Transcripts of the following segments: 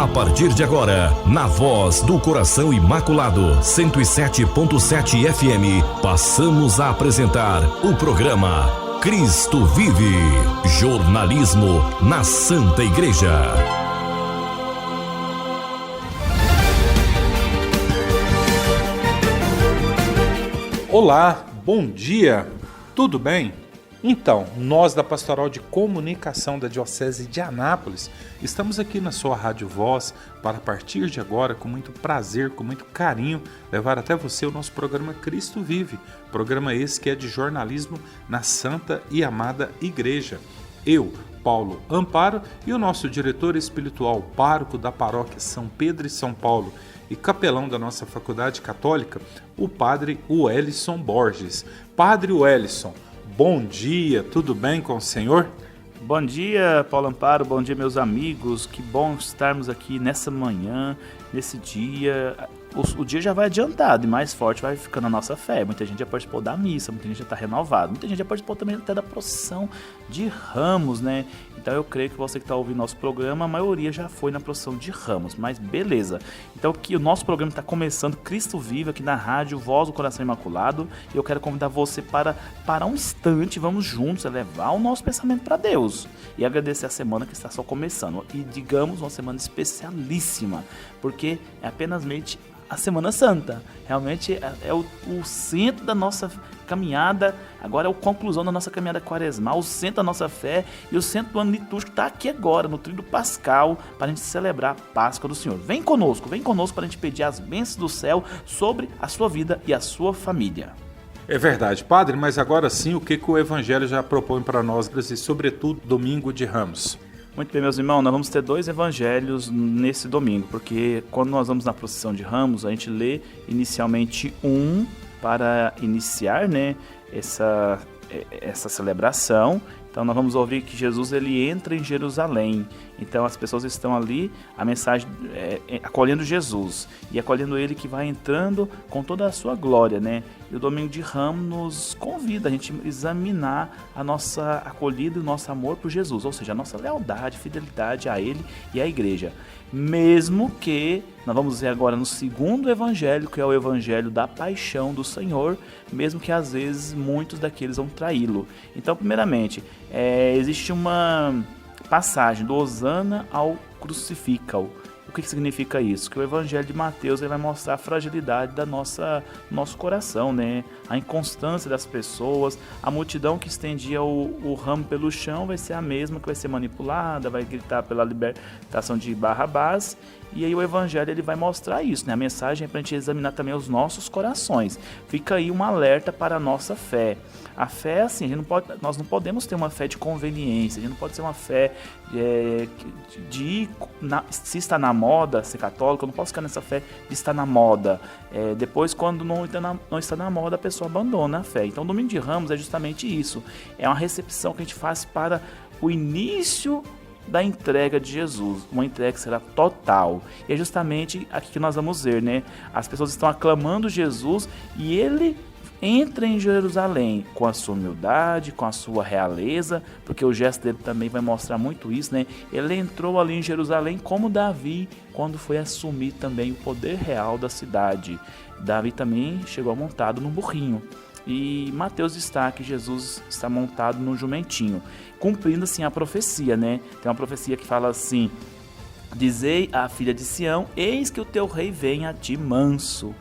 A partir de agora, na Voz do Coração Imaculado, 107.7 FM, passamos a apresentar o programa Cristo Vive, jornalismo na Santa Igreja. Olá, bom dia, tudo bem? Então, nós da Pastoral de Comunicação da Diocese de Anápolis estamos aqui na sua Rádio Voz para, a partir de agora, com muito prazer, com muito carinho, levar até você o nosso programa Cristo Vive, programa esse que é de jornalismo na Santa e Amada Igreja. Eu, Paulo Amparo, e o nosso diretor espiritual, pároco da paróquia São Pedro e São Paulo e capelão da nossa Faculdade Católica, o padre Wellison Borges. Padre Wellison, bom dia, tudo bem com o senhor? Bom dia, Paulo Amparo, bom dia, meus amigos. Que bom estarmos aqui nessa manhã, nesse dia. O dia já vai adiantado e mais forte vai ficando a nossa fé. Muita gente já participou da missa, muita gente já está renovada, muita gente já participou também até da procissão de Ramos, né? Então eu creio que você que está ouvindo nosso programa, a maioria já foi na procissão de Ramos, mas beleza. Então que o nosso programa está começando, Cristo Vive, aqui na rádio Voz do Coração Imaculado, e eu quero convidar você para um instante, vamos juntos elevar o nosso pensamento para Deus e agradecer a semana que está só começando, e digamos uma semana especialíssima, porque é apenas a Semana Santa, realmente é o centro da nossa caminhada, agora é a conclusão da nossa caminhada quaresmal, o centro da nossa fé e o centro do ano litúrgico está aqui agora, no tríduo pascal, para a gente celebrar a Páscoa do Senhor. Vem conosco para a gente pedir as bênçãos do céu sobre a sua vida e a sua família. É verdade, padre, mas agora sim, o que o Evangelho já propõe para nós, e sobretudo domingo de Ramos? Muito bem, meus irmãos, nós vamos ter 2 evangelhos nesse domingo, porque quando nós vamos na procissão de Ramos, a gente lê inicialmente um para iniciar, né, essa celebração. Então nós vamos ouvir que Jesus ele entra em Jerusalém. Então as pessoas estão ali, a mensagem acolhendo Jesus e acolhendo ele que vai entrando com toda a sua glória, né? E o Domingo de Ramos nos convida a gente examinar a nossa acolhida e o nosso amor por Jesus, ou seja, a nossa lealdade, fidelidade a ele e à igreja. Mesmo que, nós vamos ver agora no segundo evangelho, que é o evangelho da paixão do Senhor, mesmo que às vezes muitos daqueles vão traí-lo. Então, primeiramente, existe uma passagem do Hosana ao Crucifica-o. O que significa isso? Que o Evangelho de Mateus ele vai mostrar a fragilidade da nosso coração, né? A inconstância das pessoas, a multidão que estendia o ramo pelo chão vai ser a mesma que vai ser manipulada, vai gritar pela libertação de Barrabás. E aí o Evangelho ele vai mostrar isso, né? A mensagem é para a gente examinar também os nossos corações. Fica aí um alerta para a nossa fé. A fé é assim, nós não podemos ter uma fé de conveniência, a gente não pode ser uma fé se está na moda ser católico, eu não posso ficar nessa fé de estar na moda. Depois, quando não está na moda, a pessoa abandona a fé. Então, o Domingo de Ramos é justamente isso. É uma recepção que a gente faz para o início da entrega de Jesus, uma entrega que será total. E é justamente aqui que nós vamos ver, né? As pessoas estão aclamando Jesus e ele entra em Jerusalém com a sua humildade, com a sua realeza, porque o gesto dele também vai mostrar muito isso, né? Ele entrou ali em Jerusalém como Davi, quando foi assumir também o poder real da cidade. Davi também chegou montado num burrinho. E Mateus destaca que Jesus está montado num jumentinho, cumprindo assim a profecia, né? Tem uma profecia que fala assim: dizei à filha de Sião, eis que o teu rei vem a ti manso.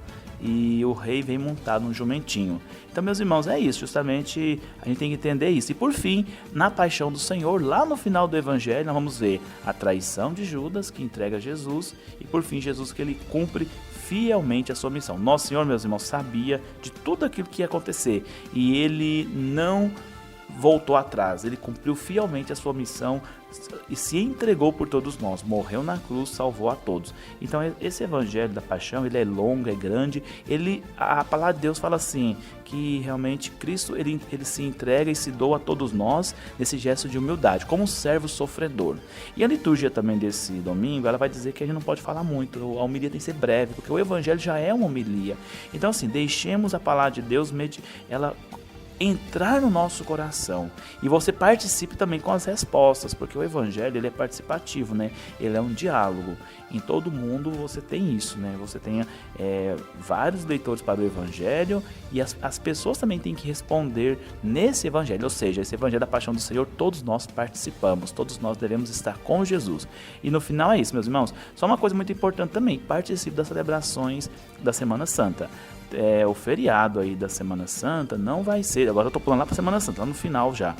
E o rei vem montado num jumentinho. Então, meus irmãos, é isso, justamente a gente tem que entender isso. E por fim, na paixão do Senhor, lá no final do evangelho, nós vamos ver a traição de Judas, que entrega Jesus, e por fim, Jesus que ele cumpre fielmente a sua missão. Nosso Senhor, meus irmãos, sabia de tudo aquilo que ia acontecer, e ele não voltou atrás, ele cumpriu fielmente a sua missão e se entregou por todos nós, morreu na cruz, salvou a todos. Então esse evangelho da paixão, ele é longo, é grande, a palavra de Deus fala assim, que realmente Cristo ele se entrega e se doa a todos nós nesse gesto de humildade, como um servo sofredor. E a liturgia também desse domingo, ela vai dizer que a gente não pode falar muito, a homilia tem que ser breve, porque o evangelho já é uma homilia. Então assim, deixemos a palavra de Deus, ela entrar no nosso coração. E você participe também com as respostas, porque o evangelho ele é participativo, né? Ele é um diálogo. Em todo mundo você tem isso, né? Você tem vários leitores para o evangelho e as pessoas também têm que responder nesse evangelho. Ou seja, esse evangelho da paixão do Senhor, todos nós participamos, todos nós devemos estar com Jesus. E no final é isso, meus irmãos. Só uma coisa muito importante também, participe das celebrações da Semana Santa. O feriado aí da Semana Santa não vai ser, agora eu estou pulando lá para a Semana Santa, lá no final já.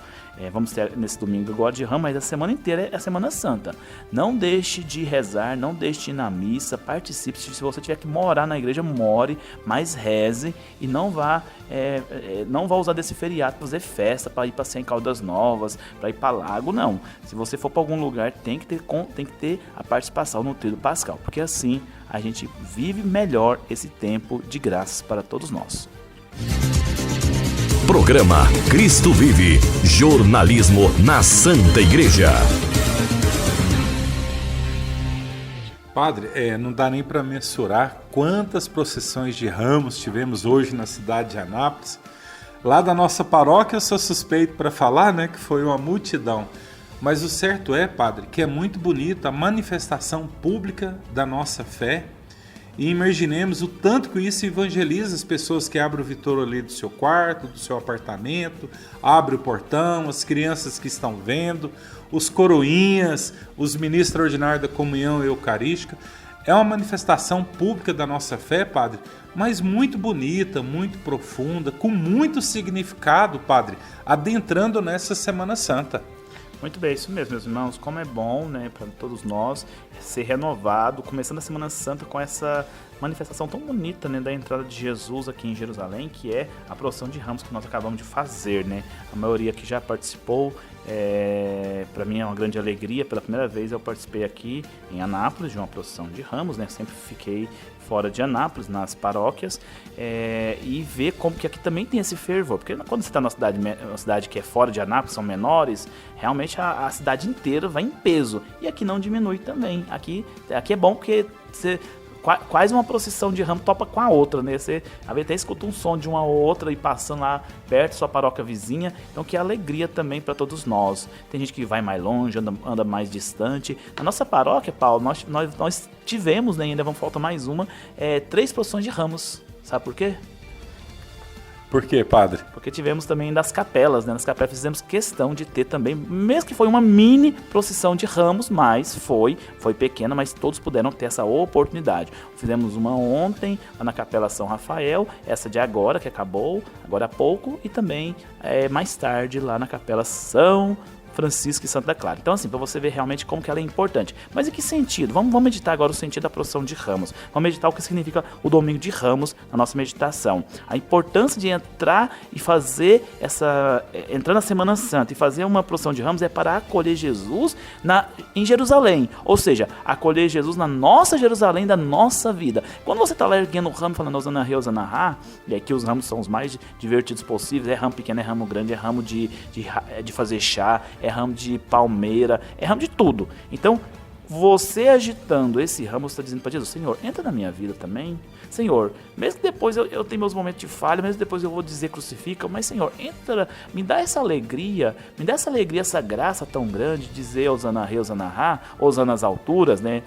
Vamos ter nesse domingo agora de Ramos, mas a semana inteira é a Semana Santa. Não deixe de rezar, não deixe de ir na missa, participe. Se você tiver que morar na igreja, more, mas reze e não vá usar desse feriado para fazer festa, para ir passear em Caldas Novas, para ir para Lago, não. Se você for para algum lugar, tem que ter a participação no Tríduo Pascal, porque assim a gente vive melhor esse tempo de graças para todos nós. Programa Cristo Vive, jornalismo na Santa Igreja. Padre, não dá nem para mensurar quantas procissões de ramos tivemos hoje na cidade de Anápolis. Lá da nossa paróquia eu sou suspeito para falar, né, que foi uma multidão. Mas o certo é, Padre, que é muito bonita a manifestação pública da nossa fé. E imaginemos o tanto que isso evangeliza as pessoas que abrem o vitor ali do seu quarto, do seu apartamento, abre o portão, as crianças que estão vendo, os coroinhas, os ministros ordinários da comunhão eucarística. É uma manifestação pública da nossa fé, Padre, mas muito bonita, muito profunda, com muito significado, Padre, adentrando nessa Semana Santa. Muito bem, isso mesmo, meus irmãos. Como é bom, né, para todos nós ser renovado, começando a Semana Santa com essa manifestação tão bonita, né, da entrada de Jesus aqui em Jerusalém, que é a procissão de ramos que nós acabamos de fazer, né? A maioria que já participou, para mim é uma grande alegria. Pela primeira vez eu participei aqui em Anápolis de uma procissão de ramos, né? Sempre fiquei fora de Anápolis, nas paróquias, e ver como que aqui também tem esse fervor, porque quando você está numa cidade que é fora de Anápolis, são menores, realmente a cidade inteira vai em peso, e aqui não diminui também. Aqui é bom porque você quase uma procissão de ramo topa com a outra, né? Você até escuta um som de uma ou outra e passando lá perto da sua paróquia vizinha. Então que alegria também para todos nós. Tem gente que vai mais longe, anda mais distante. Na nossa paróquia, Paulo, nós tivemos, né, ainda falta mais uma, 3 procissões de ramos. Sabe por quê? Por quê, Padre? Porque tivemos também das capelas, né? Nas capelas fizemos questão de ter também, mesmo que foi uma mini procissão de ramos, mas foi pequena, mas todos puderam ter essa oportunidade. Fizemos uma ontem, lá na Capela São Rafael, essa de agora, que acabou, agora há pouco, e também mais tarde lá na Capela São Francisco e Santa Clara. Então, assim, para você ver realmente como que ela é importante. Mas em que sentido? Vamos meditar agora o sentido da procissão de ramos. Vamos meditar o que significa o domingo de ramos na nossa meditação. A importância de entrar e fazer entrar na Semana Santa e fazer uma procissão de ramos é para acolher Jesus em Jerusalém. Ou seja, acolher Jesus na nossa Jerusalém, da nossa vida. Quando você está lá erguendo o ramo, falando Osana Rei, Osana Rá, e aqui os ramos são os mais divertidos possíveis, é ramo pequeno, é ramo grande, é ramo de fazer chá, é ramo de palmeira, é ramo de tudo. Então, você agitando esse ramo, você está dizendo para Jesus: Senhor, entra na minha vida também. Senhor, mesmo que depois eu tenho meus momentos de falha, mesmo depois eu vou dizer crucifica, mas Senhor, entra, me dá essa alegria, essa graça tão grande de dizer Osana Rei, Osana Rá, Osana nas alturas, né?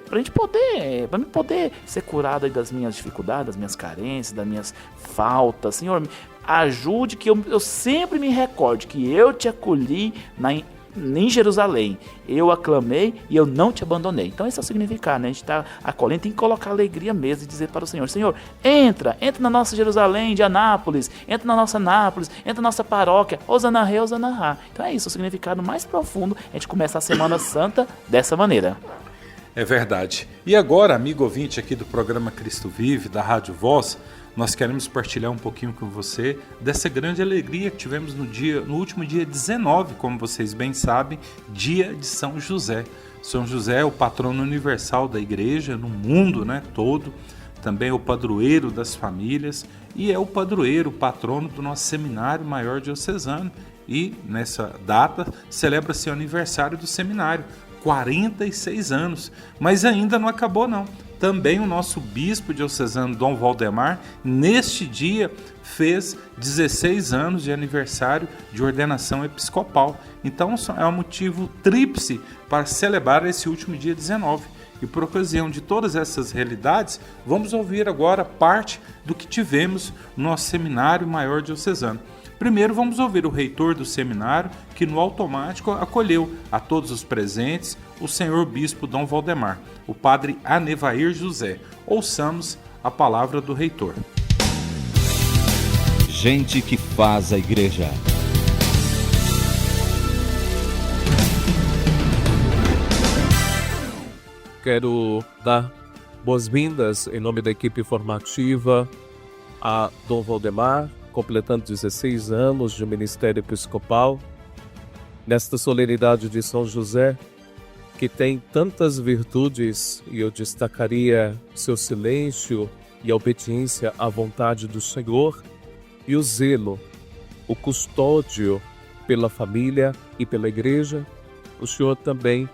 Para mim poder ser curado aí das minhas dificuldades, das minhas carências, das minhas faltas. Senhor, ajude que eu sempre me recorde que eu te acolhi em Jerusalém, eu aclamei e eu não te abandonei. Então esse é o significado, né? A gente está acolhendo, tem que colocar alegria mesmo e dizer para o Senhor: Senhor, entra na nossa Jerusalém de Anápolis, entra na nossa Anápolis, entra na nossa paróquia, Osana Rei, Osana Rá. Então é isso, o significado mais profundo. A gente começa a Semana Santa dessa maneira. É verdade. E agora, amigo ouvinte aqui do programa Cristo Vive, da Rádio Voz, nós queremos partilhar um pouquinho com você dessa grande alegria que tivemos no último dia 19, como vocês bem sabem, dia de São José. São José é o patrono universal da igreja, no mundo, né, todo. Também é o padroeiro das famílias e é o patrono do nosso Seminário Maior Diocesano. E nessa data celebra-se o aniversário do seminário. 46 anos. Mas ainda não acabou não. Também o nosso bispo diocesano Dom Valdemar, neste dia, fez 16 anos de aniversário de ordenação episcopal. Então é um motivo tríplice para celebrar esse último dia 19. E por ocasião de todas essas realidades, vamos ouvir agora parte do que tivemos no nosso seminário maior diocesano. Primeiro vamos ouvir o reitor do seminário, que no automático acolheu a todos os presentes o senhor bispo Dom Valdemar, o padre Anevair José. Ouçamos a palavra do reitor. Gente que faz a igreja. Quero dar boas-vindas em nome da equipe formativa a Dom Valdemar, completando 16 anos de ministério episcopal, nesta solenidade de São José, que tem tantas virtudes, e eu destacaria seu silêncio e a obediência à vontade do Senhor, e o zelo, o custódio pela família e pela igreja. O Senhor também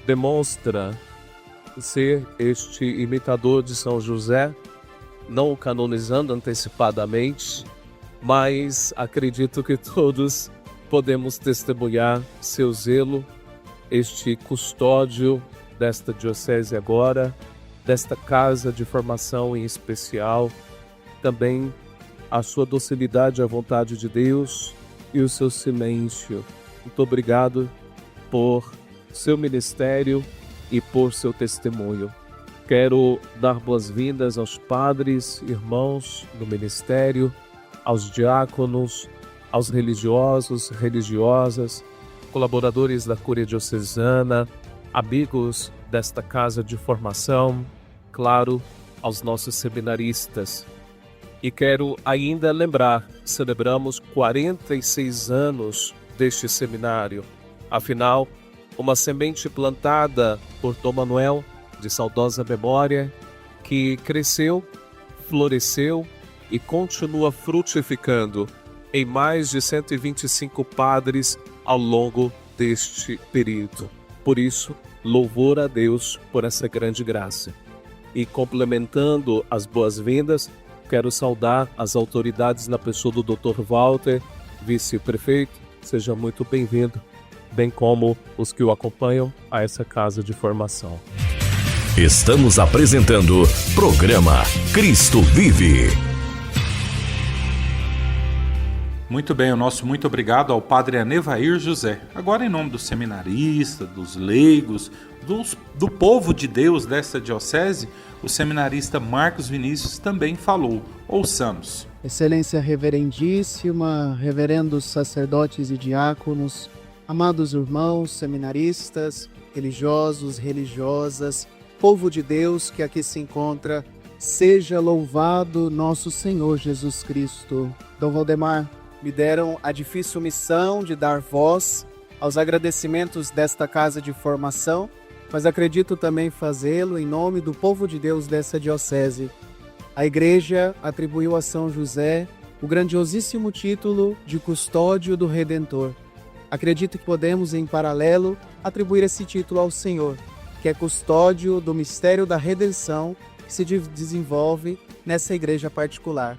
demonstra ser este imitador de São José, não o canonizando antecipadamente, mas acredito que todos podemos testemunhar seu zelo, este custódio desta diocese agora, desta casa de formação em especial, também a sua docilidade à vontade de Deus e o seu silêncio. Muito obrigado por seu ministério e por seu testemunho. Quero dar boas-vindas aos padres, irmãos do ministério, aos diáconos, aos religiosos, religiosas, colaboradores da Cúria Diocesana, amigos desta casa de formação, claro, aos nossos seminaristas. E quero ainda lembrar, celebramos 46 anos deste seminário. Afinal, uma semente plantada por Dom Manuel, de saudosa memória, que cresceu, floresceu e continua frutificando em mais de 125 padres ao longo deste período. Por isso, louvor a Deus por essa grande graça. E complementando as boas-vindas, quero saudar as autoridades na pessoa do Dr. Walter, vice-prefeito. Seja muito bem-vindo, bem como os que o acompanham a essa casa de formação. Estamos apresentando programa Cristo Vive. Muito bem, o nosso muito obrigado ao padre Anevair José. Agora, em nome dos seminaristas, dos leigos, do povo de Deus desta diocese, o seminarista Marcos Vinícius também falou. Ouçamos. Excelência Reverendíssima, reverendos sacerdotes e diáconos, amados irmãos, seminaristas, religiosos, religiosas, povo de Deus que aqui se encontra, seja louvado nosso Senhor Jesus Cristo. Dom Valdemar, me deram a difícil missão de dar voz aos agradecimentos desta casa de formação, mas acredito também fazê-lo em nome do povo de Deus dessa diocese. A Igreja atribuiu a São José o grandiosíssimo título de Custódio do Redentor. Acredito que podemos, em paralelo, atribuir esse título ao Senhor, que é custódio do mistério da redenção que se desenvolve nessa igreja particular.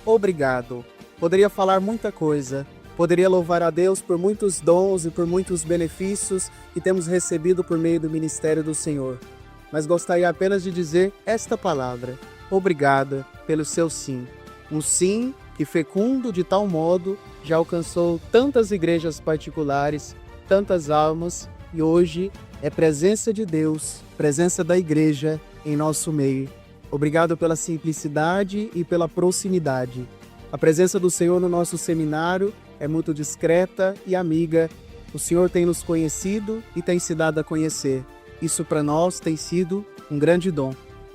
Obrigado. Poderia falar muita coisa, poderia louvar a Deus por muitos dons e por muitos benefícios que temos recebido por meio do ministério do Senhor. Mas gostaria apenas de dizer esta palavra: obrigada pelo seu sim. Um sim que, fecundo de tal modo, já alcançou tantas igrejas particulares, tantas almas, e hoje é presença de Deus, presença da igreja em nosso meio. Obrigado pela simplicidade e pela proximidade. A presença do Senhor no nosso seminário é muito discreta e amiga. O Senhor tem nos conhecido e tem se dado a conhecer. Isso para nós tem sido um grande dom.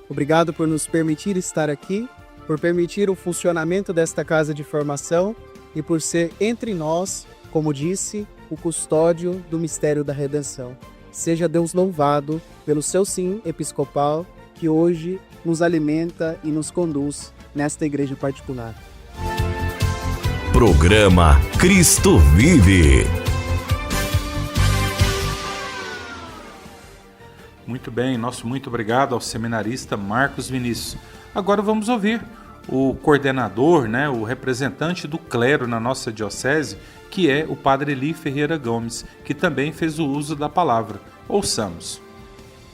Obrigado por nos permitir estar aqui, por permitir o funcionamento desta casa de formação e por ser entre nós, como disse, o custódio do mistério da redenção. Seja Deus louvado pelo seu sim episcopal, que hoje nos alimenta e nos conduz nesta igreja particular. Programa Cristo Vive. Muito bem, nosso muito obrigado ao seminarista Marcos Vinícius. Agora vamos ouvir o coordenador, o representante do clero na nossa diocese, que é o Padre Eli Ferreira Gomes, que também fez o uso da palavra. Ouçamos.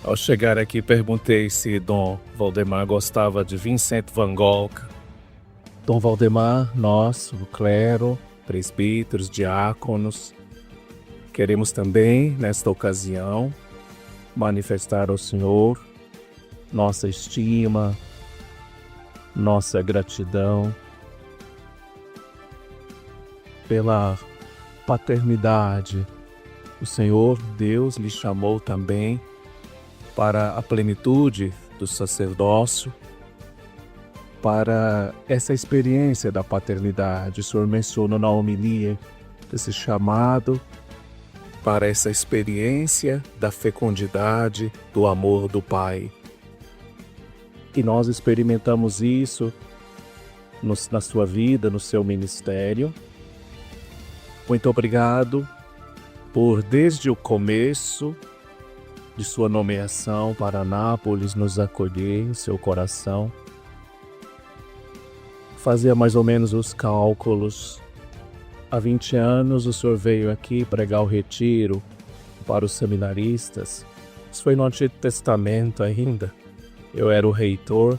Ao chegar aqui, perguntei se Dom Valdemar gostava de Vincent van Gogh. Dom Valdemar, nós, o clero, presbíteros, diáconos, queremos também, nesta ocasião, manifestar ao Senhor nossa estima, nossa gratidão pela paternidade. O Senhor Deus lhe chamou também para a plenitude do sacerdócio, para essa experiência da paternidade. O Senhor mencionou na homilia esse chamado para essa experiência da fecundidade do amor do Pai. E nós experimentamos isso na sua vida, no seu ministério. Muito obrigado por, desde o começo de sua nomeação para Nápoles, nos acolher em seu coração. Fazia mais ou menos os cálculos. Há 20 anos o senhor veio aqui pregar o retiro para os seminaristas. Isso foi no Antigo Testamento ainda. Eu era o reitor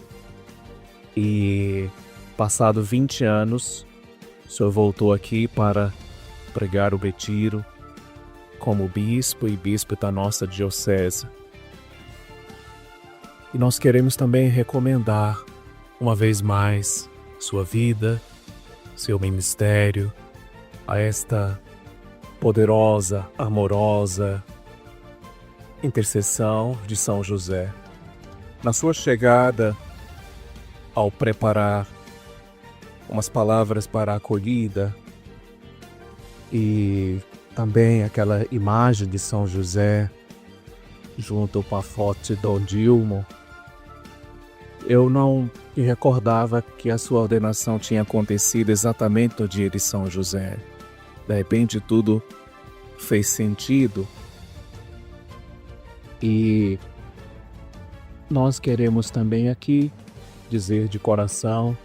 e, passado 20 anos, o senhor voltou aqui para pregar o retiro como bispo e bispo da nossa diocese. E nós queremos também recomendar, uma vez mais, sua vida, seu ministério, a esta poderosa, amorosa intercessão de São José. Na sua chegada, ao preparar umas palavras para a acolhida e também aquela imagem de São José junto ao pafote Dom Dilmo, eu não me recordava que a sua ordenação tinha acontecido exatamente no dia de São José. De repente tudo fez sentido e nós queremos também aqui dizer de coração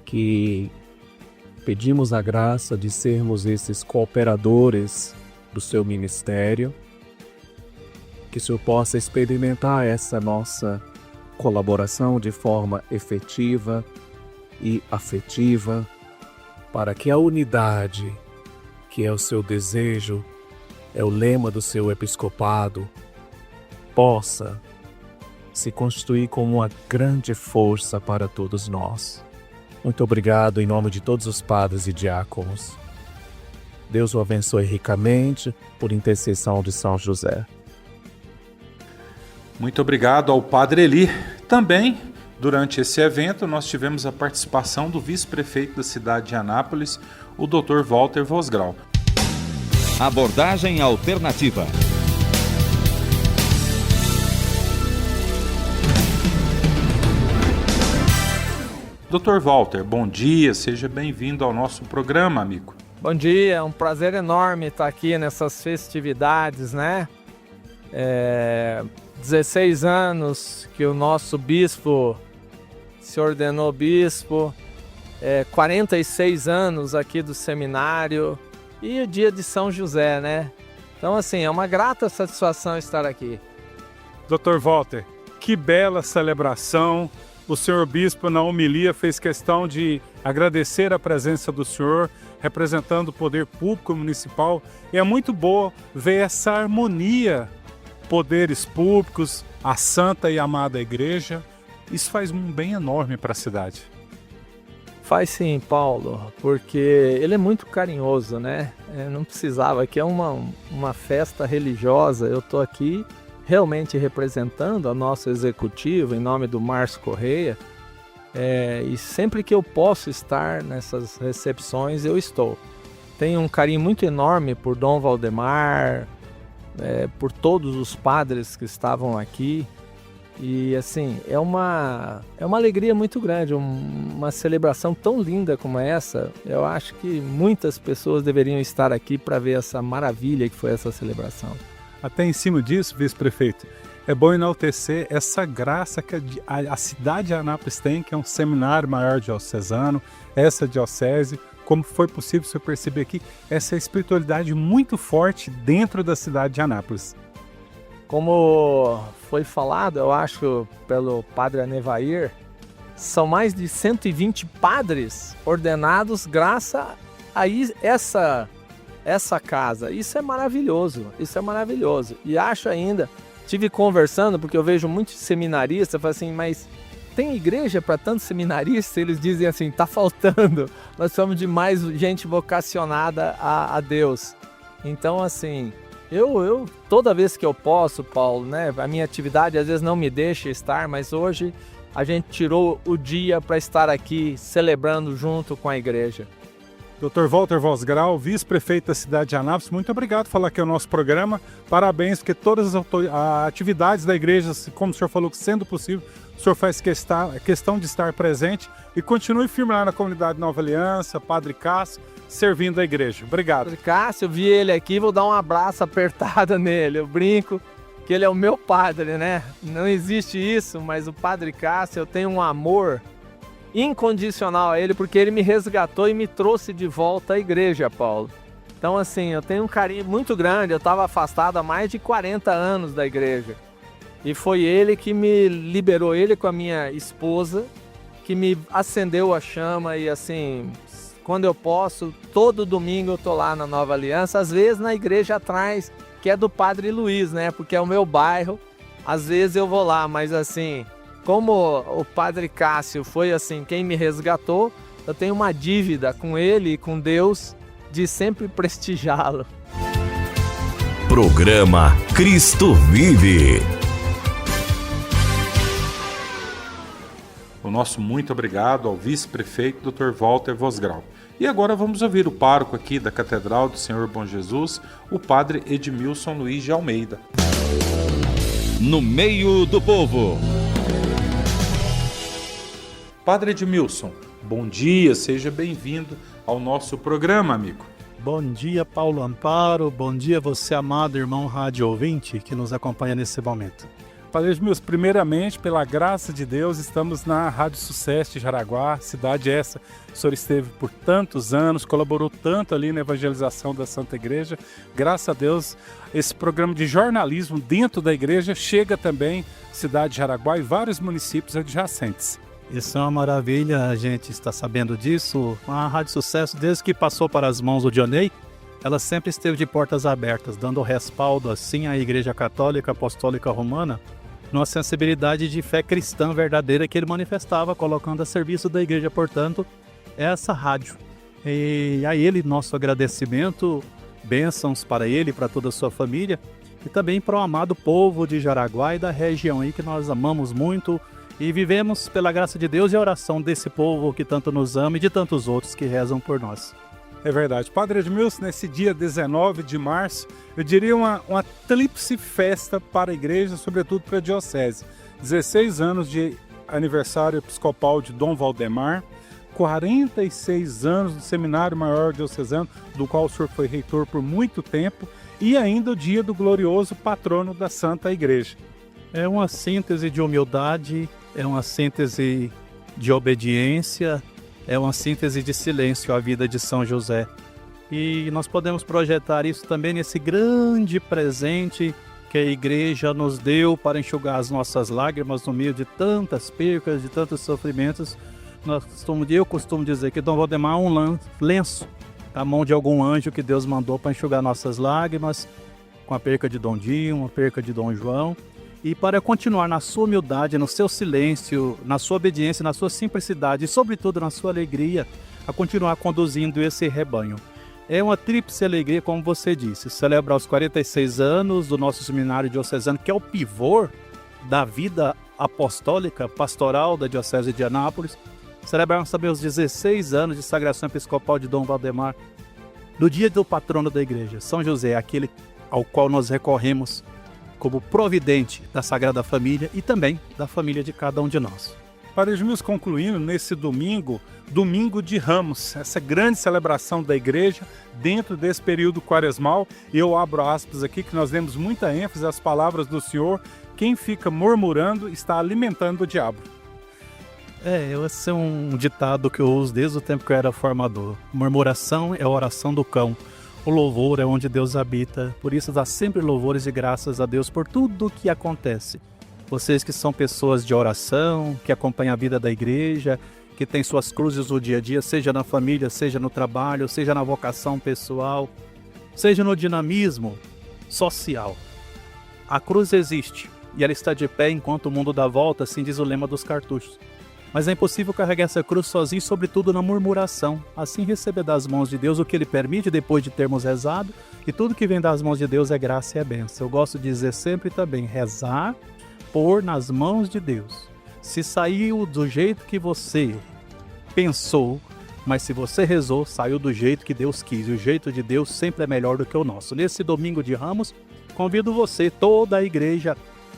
que pedimos a graça de sermos esses cooperadores do seu ministério, que o Senhor possa experimentar essa nossa colaboração de forma efetiva e afetiva, para que a unidade, que é o seu desejo, é o lema do seu episcopado, possa se constituir como uma grande força para todos nós. Muito obrigado em nome de todos os padres e diáconos. Deus o abençoe ricamente por intercessão de São José. Muito obrigado ao Padre Eli. Também, durante esse evento, nós tivemos a participação do vice-prefeito da cidade de Anápolis, o Dr. Walter Vosgrau. Abordagem alternativa. Dr. Walter, bom dia, seja bem-vindo ao nosso programa, amigo. Bom dia, é um prazer enorme estar aqui nessas festividades, né? 16 anos que o nosso bispo se ordenou bispo, 46 anos aqui do seminário e o dia de São José, né? Então, assim, é uma grata satisfação estar aqui. Dr. Walter, que bela celebração. O senhor bispo, na homilia, fez questão de agradecer a presença do senhor, representando o poder público municipal. E é muito bom ver essa harmonia, poderes públicos, a santa e amada igreja. Isso faz um bem enorme para a cidade. Faz sim, Paulo, porque ele é muito carinhoso, né? Não precisava, aqui é uma festa religiosa, eu estou aqui realmente representando a nosso executivo em nome do Márcio Correia, e sempre que eu posso estar nessas recepções, eu estou. Tenho um carinho muito enorme por Dom Valdemar, por todos os padres que estavam aqui, e assim, é uma alegria muito grande, uma celebração tão linda como essa. Eu acho que muitas pessoas deveriam estar aqui para ver essa maravilha que foi essa celebração. Até em cima disso, vice-prefeito, é bom enaltecer essa graça que a cidade de Anápolis tem, que é um seminário maior diocesano, essa diocese, como foi possível você perceber aqui, essa espiritualidade muito forte dentro da cidade de Anápolis. Como foi falado, eu acho, pelo padre Anevair, são mais de 120 padres ordenados graças a essa casa. Isso é maravilhoso, isso é maravilhoso. E acho ainda, tive conversando, porque eu vejo muitos seminaristas, falam assim, mas tem igreja para tantos seminaristas? Eles dizem assim, tá faltando, nós somos de mais gente vocacionada a Deus. Então assim, eu toda vez que eu posso, Paulo, né, a minha atividade às vezes não me deixa estar, mas hoje a gente tirou o dia para estar aqui celebrando junto com a igreja. Dr. Walter Vosgrau, vice-prefeito da cidade de Anápolis, muito obrigado por falar aqui no nosso programa. Parabéns, porque todas as atividades da igreja, como o senhor falou, sendo possível, o senhor faz questão de estar presente e continue firme lá na comunidade Nova Aliança, Padre Cássio, servindo a igreja. Obrigado. Padre Cássio, eu vi ele aqui, vou dar um abraço apertado nele. Eu brinco que ele é o meu padre, né? Não existe isso, mas o Padre Cássio, eu tenho um amor incondicional a ele, porque ele me resgatou e me trouxe de volta à igreja, Paulo. Então assim, eu tenho um carinho muito grande, eu estava afastado há mais de 40 anos da igreja. E foi ele que me liberou, ele com a minha esposa, que me acendeu a chama e assim, quando eu posso, todo domingo eu tô lá na Nova Aliança, às vezes na igreja atrás, que é do Padre Luiz, né? Porque é o meu bairro, às vezes eu vou lá, mas assim, como o Padre Cássio foi assim, quem me resgatou, eu tenho uma dívida com ele e com Deus de sempre prestigiá-lo. Programa Cristo Vive. O nosso muito obrigado ao vice-prefeito Dr. Walter Vosgrau. E agora vamos ouvir o pároco aqui da Catedral do Senhor Bom Jesus, o padre Edmilson Luiz de Almeida. No meio do povo. Padre Edmilson, bom dia, seja bem-vindo ao nosso programa, amigo. Bom dia, Paulo Amparo, bom dia você, amado irmão rádio ouvinte que nos acompanha nesse momento. Padre Edmilson, primeiramente, pela graça de Deus, estamos na Rádio Sucesso de Jaraguá, cidade essa. O senhor esteve por tantos anos, colaborou tanto ali na evangelização da Santa Igreja. Graças a Deus, esse programa de jornalismo dentro da igreja chega também à cidade de Jaraguá e vários municípios adjacentes. Isso é uma maravilha, a gente está sabendo disso. A Rádio Sucesso, desde que passou para as mãos do Dionei, ela sempre esteve de portas abertas, dando respaldo assim à Igreja Católica Apostólica Romana, numa sensibilidade de fé cristã verdadeira que ele manifestava, colocando a serviço da igreja, portanto, essa rádio. E a ele, nosso agradecimento, bênçãos para ele e para toda a sua família, e também para o amado povo de Jaraguá e da região aí que nós amamos muito e vivemos pela graça de Deus e a oração desse povo que tanto nos ama e de tantos outros que rezam por nós. É verdade. Padre Edmilson, nesse dia 19 de março, eu diria uma tríplice festa para a igreja, sobretudo para a diocese. 16 anos de aniversário episcopal de Dom Valdemar, 46 anos do Seminário Maior Diocesano, do qual o senhor foi reitor por muito tempo, e ainda o dia do glorioso patrono da Santa Igreja. É uma síntese de humildade, é uma síntese de obediência, é uma síntese de silêncio à vida de São José. E nós podemos projetar isso também nesse grande presente que a igreja nos deu para enxugar as nossas lágrimas no meio de tantas percas, de tantos sofrimentos. Eu costumo dizer que Dom Valdemar é um lenço da mão de algum anjo que Deus mandou para enxugar nossas lágrimas, com a perca de Dom Dinho, a perca de Dom João, e para continuar na sua humildade, no seu silêncio, na sua obediência, na sua simplicidade e, sobretudo, na sua alegria, a continuar conduzindo esse rebanho. É uma tríplice alegria, como você disse, celebrar os 46 anos do nosso seminário diocesano, que é o pivô da vida apostólica, pastoral da Diocese de Anápolis. Celebrarmos também os 16 anos de sagração episcopal de Dom Valdemar, no dia do patrono da igreja, São José, aquele ao qual nós recorremos como providente da Sagrada Família e também da família de cada um de nós. Padre Edmilson, concluindo, nesse domingo, domingo de Ramos, essa grande celebração da igreja dentro desse período quaresmal, eu abro aspas aqui, que nós demos muita ênfase às palavras do Senhor: quem fica murmurando está alimentando o diabo. Esse é um ditado que eu uso desde o tempo que eu era formador. Murmuração é a oração do cão. O louvor é onde Deus habita. Por isso dá sempre louvores e graças a Deus por tudo o que acontece. Vocês que são pessoas de oração, que acompanham a vida da igreja, que têm suas cruzes no dia a dia, seja na família, seja no trabalho, seja na vocação pessoal, seja no dinamismo social. A cruz existe e ela está de pé enquanto o mundo dá volta, assim diz o lema dos cartuchos. Mas é impossível carregar essa cruz sozinho, sobretudo na murmuração. Assim receber das mãos de Deus o que Ele permite depois de termos rezado, e tudo que vem das mãos de Deus é graça e é bênção. Eu gosto de dizer sempre também, rezar, pôr nas mãos de Deus. Se saiu do jeito que você pensou, mas se você rezou, saiu do jeito que Deus quis. E o jeito de Deus sempre é melhor do que o nosso. Nesse domingo de Ramos, convido você, toda a igreja,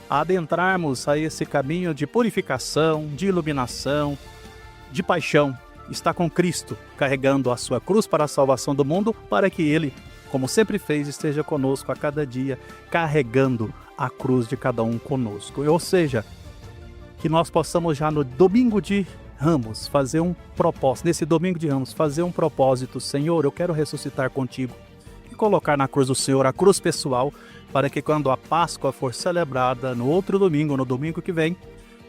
a adentrarmos a esse caminho de purificação, de iluminação, de paixão. Está com Cristo, carregando a sua cruz para a salvação do mundo, para que Ele, como sempre fez, esteja conosco a cada dia, carregando a cruz de cada um conosco. Ou seja, que nós possamos já no domingo de Ramos fazer um propósito, nesse domingo de Ramos, fazer um propósito: Senhor, eu quero ressuscitar contigo, e colocar na cruz do Senhor a cruz pessoal, para que quando a Páscoa for celebrada no outro domingo, no domingo que vem,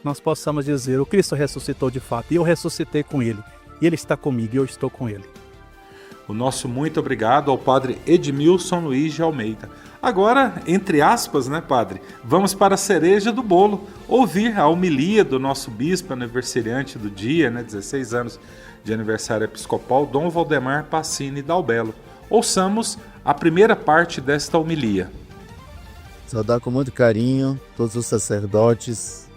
nós possamos dizer: o Cristo ressuscitou de fato, e eu ressuscitei com Ele, e Ele está comigo, e eu estou com Ele. O nosso muito obrigado ao Padre Edmilson Luiz de Almeida. Agora, entre aspas, né, Padre, vamos para a cereja do bolo, ouvir a homilia do nosso bispo aniversariante do dia, 16 anos de aniversário episcopal, Dom Valdemar Passini Dalbello. Ouçamos a primeira parte desta homilia. Saudar com muito carinho todos os sacerdotes,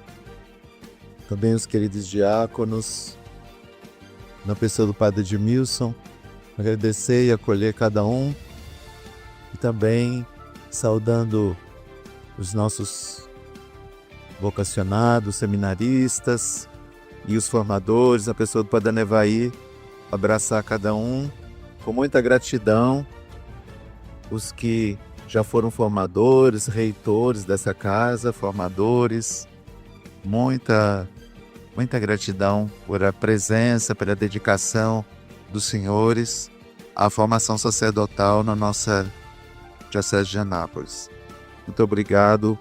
também os queridos diáconos, na pessoa do Padre Edmilson, agradecer e acolher cada um, e também saudando os nossos vocacionados, seminaristas e os formadores, a pessoa do Padre Anevaí, abraçar cada um com muita gratidão, os que já foram formadores, reitores dessa casa, formadores, muita gratidão por a presença, pela dedicação dos senhores à formação sacerdotal na nossa Diocese de Anápolis. Muito obrigado,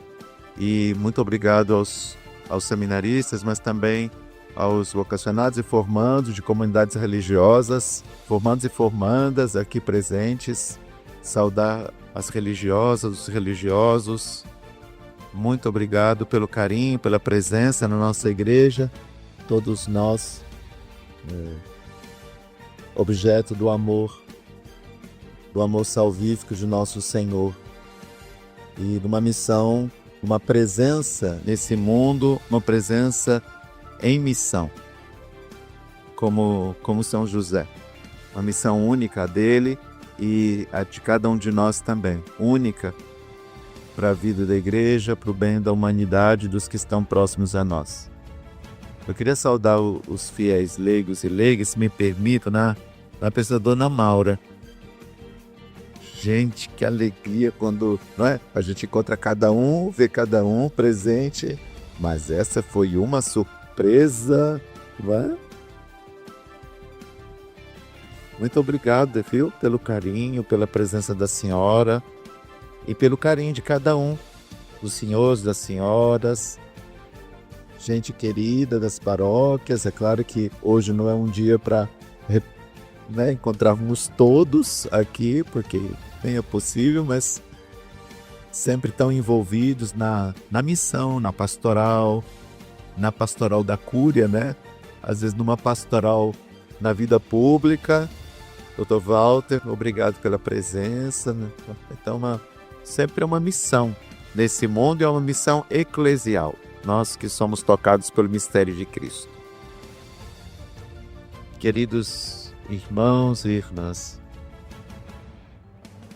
e muito obrigado aos seminaristas, mas também aos vocacionados e formandos de comunidades religiosas, formandos e formandas aqui presentes, saudar as religiosas, os religiosos. Muito obrigado pelo carinho, pela presença na nossa igreja, todos nós, objeto do amor salvífico de nosso Senhor, e numa missão, uma presença nesse mundo, uma presença em missão, como São José, uma missão única dele e a de cada um de nós também, única para a vida da igreja, para o bem da humanidade, dos que estão próximos a nós. Eu queria saudar os fiéis leigos e leigas, se me permitam, na pessoa da Dona Maura. Gente, que alegria quando, não é? A gente encontra cada um, vê cada um presente, mas essa foi uma surpresa, não é? Muito obrigado, viu, pelo carinho, pela presença da senhora e pelo carinho de cada um, dos senhores, das senhoras, gente querida das paróquias. É claro que hoje não é um dia para encontrarmos todos aqui, porque nem é possível, mas sempre estão envolvidos na missão, na pastoral da cúria, né? Às vezes numa pastoral na vida pública. Dr. Walter, obrigado pela presença, né? Então, sempre é uma missão nesse mundo, é uma missão eclesial, nós que somos tocados pelo mistério de Cristo. Queridos irmãos e irmãs,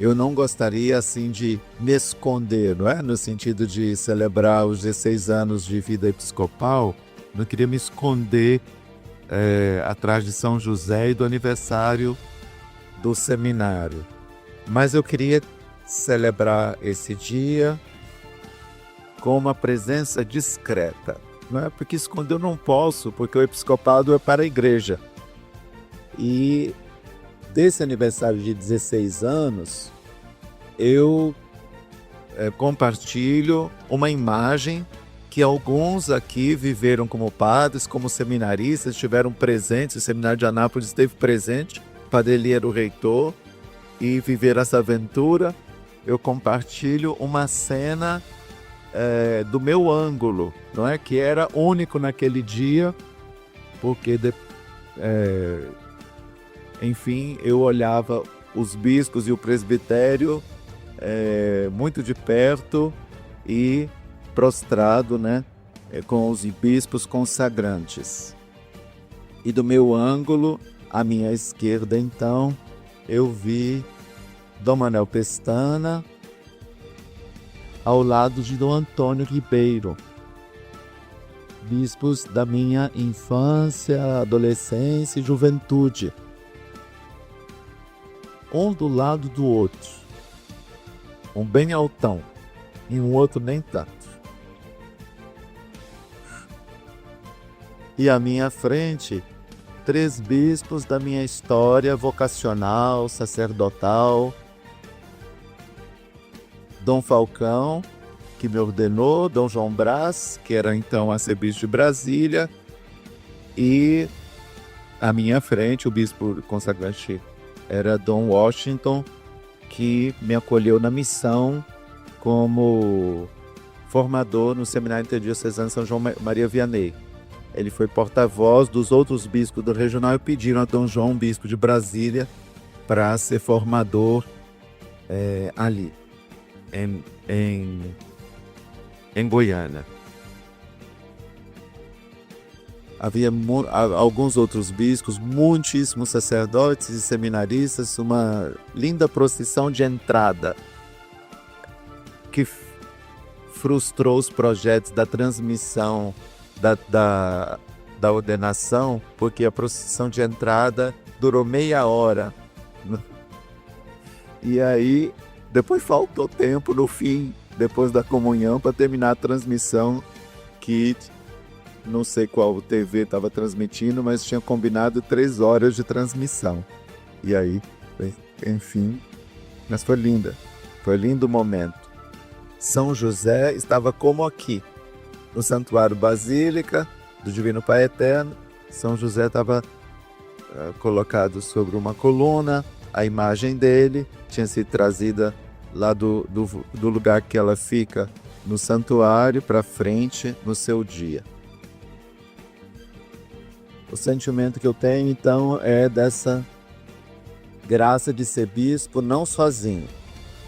eu não gostaria assim de me esconder, não é? No sentido de celebrar os 16 anos de vida episcopal, não queria me esconder atrás de São José e do aniversário do seminário. Mas eu queria celebrar esse dia com uma presença discreta. Não é porque esconder eu não posso, porque o episcopado é para a igreja. E desse aniversário de 16 anos, eu compartilho uma imagem que alguns aqui viveram como padres, como seminaristas, estiveram presentes, o Seminário de Anápolis esteve presente, o Padre Eli era o reitor, e viver essa aventura. Eu compartilho uma cena do meu ângulo, não é? Que era único naquele dia, porque enfim, eu olhava os bispos e o presbitério muito de perto e prostrado, né, com os bispos consagrantes. E do meu ângulo, à minha esquerda, então, eu vi Dom Manuel Pestana ao lado de Dom Antônio Ribeiro, bispos da minha infância, adolescência e juventude. Um do lado do outro, um bem altão e um outro nem tanto. E à minha frente, 3 bispos da minha história vocacional, sacerdotal. Dom Falcão, que me ordenou, Dom João Brás, que era então arcebispo de Brasília, e à minha frente, o bispo consagrante era Dom Washington, que me acolheu na missão como formador no Seminário Interdiocesano São João Maria Vianney. Ele foi porta-voz dos outros bispos do regional e pediram a Dom João, bispo de Brasília, para ser formador ali, em Goiânia. Havia alguns outros bispos, muitíssimos sacerdotes e seminaristas, uma linda procissão de entrada que frustrou os projetos da transmissão da ordenação, porque a procissão de entrada durou meia hora. E aí, depois faltou tempo no fim, depois da comunhão, para terminar a transmissão, que não sei qual TV estava transmitindo, mas tinha combinado 3 horas de transmissão. E aí, enfim, mas foi linda. Foi lindo o momento. São José estava como aqui, no Santuário Basílica do Divino Pai Eterno. São José estava colocado sobre uma coluna, a imagem dele tinha sido trazida lá do lugar que ela fica no santuário para frente no seu dia. O sentimento que eu tenho, então, é dessa graça de ser bispo, não sozinho,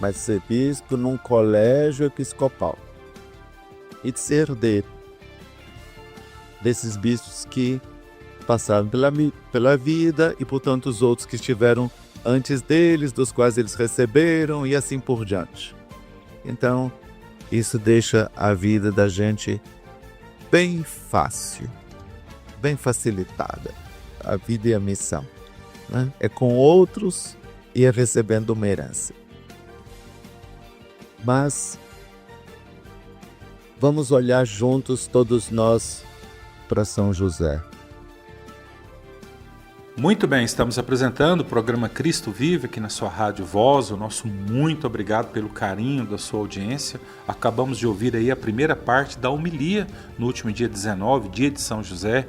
mas ser bispo num colégio episcopal. E de ser desses bispos que passaram pela vida e por tantos outros que estiveram antes deles, dos quais eles receberam e assim por diante. Então, isso deixa a vida da gente bem fácil, bem facilitada, a vida e a missão, né? É com outros e é recebendo uma herança. Mas vamos olhar juntos, todos nós, para São José. Muito bem, estamos apresentando o programa Cristo Vive aqui na sua Rádio Voz. O nosso muito obrigado pelo carinho da sua audiência. Acabamos de ouvir aí a primeira parte da homilia no último dia 19, dia de São José,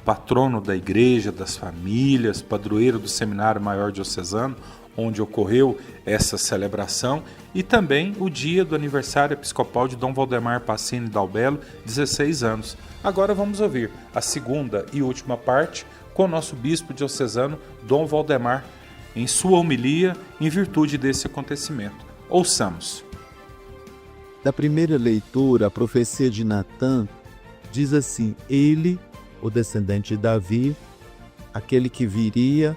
patrono da igreja, das famílias, padroeiro do Seminário Maior Diocesano, onde ocorreu essa celebração, e também o dia do aniversário episcopal de Dom Valdemar Pacini Dalbello, 16 anos. Agora vamos ouvir a segunda e última parte com o nosso bispo diocesano, Dom Valdemar, em sua homilia em virtude desse acontecimento. Ouçamos. Da primeira leitura, a profecia de Natã diz assim: ele, o descendente de Davi, aquele que viria,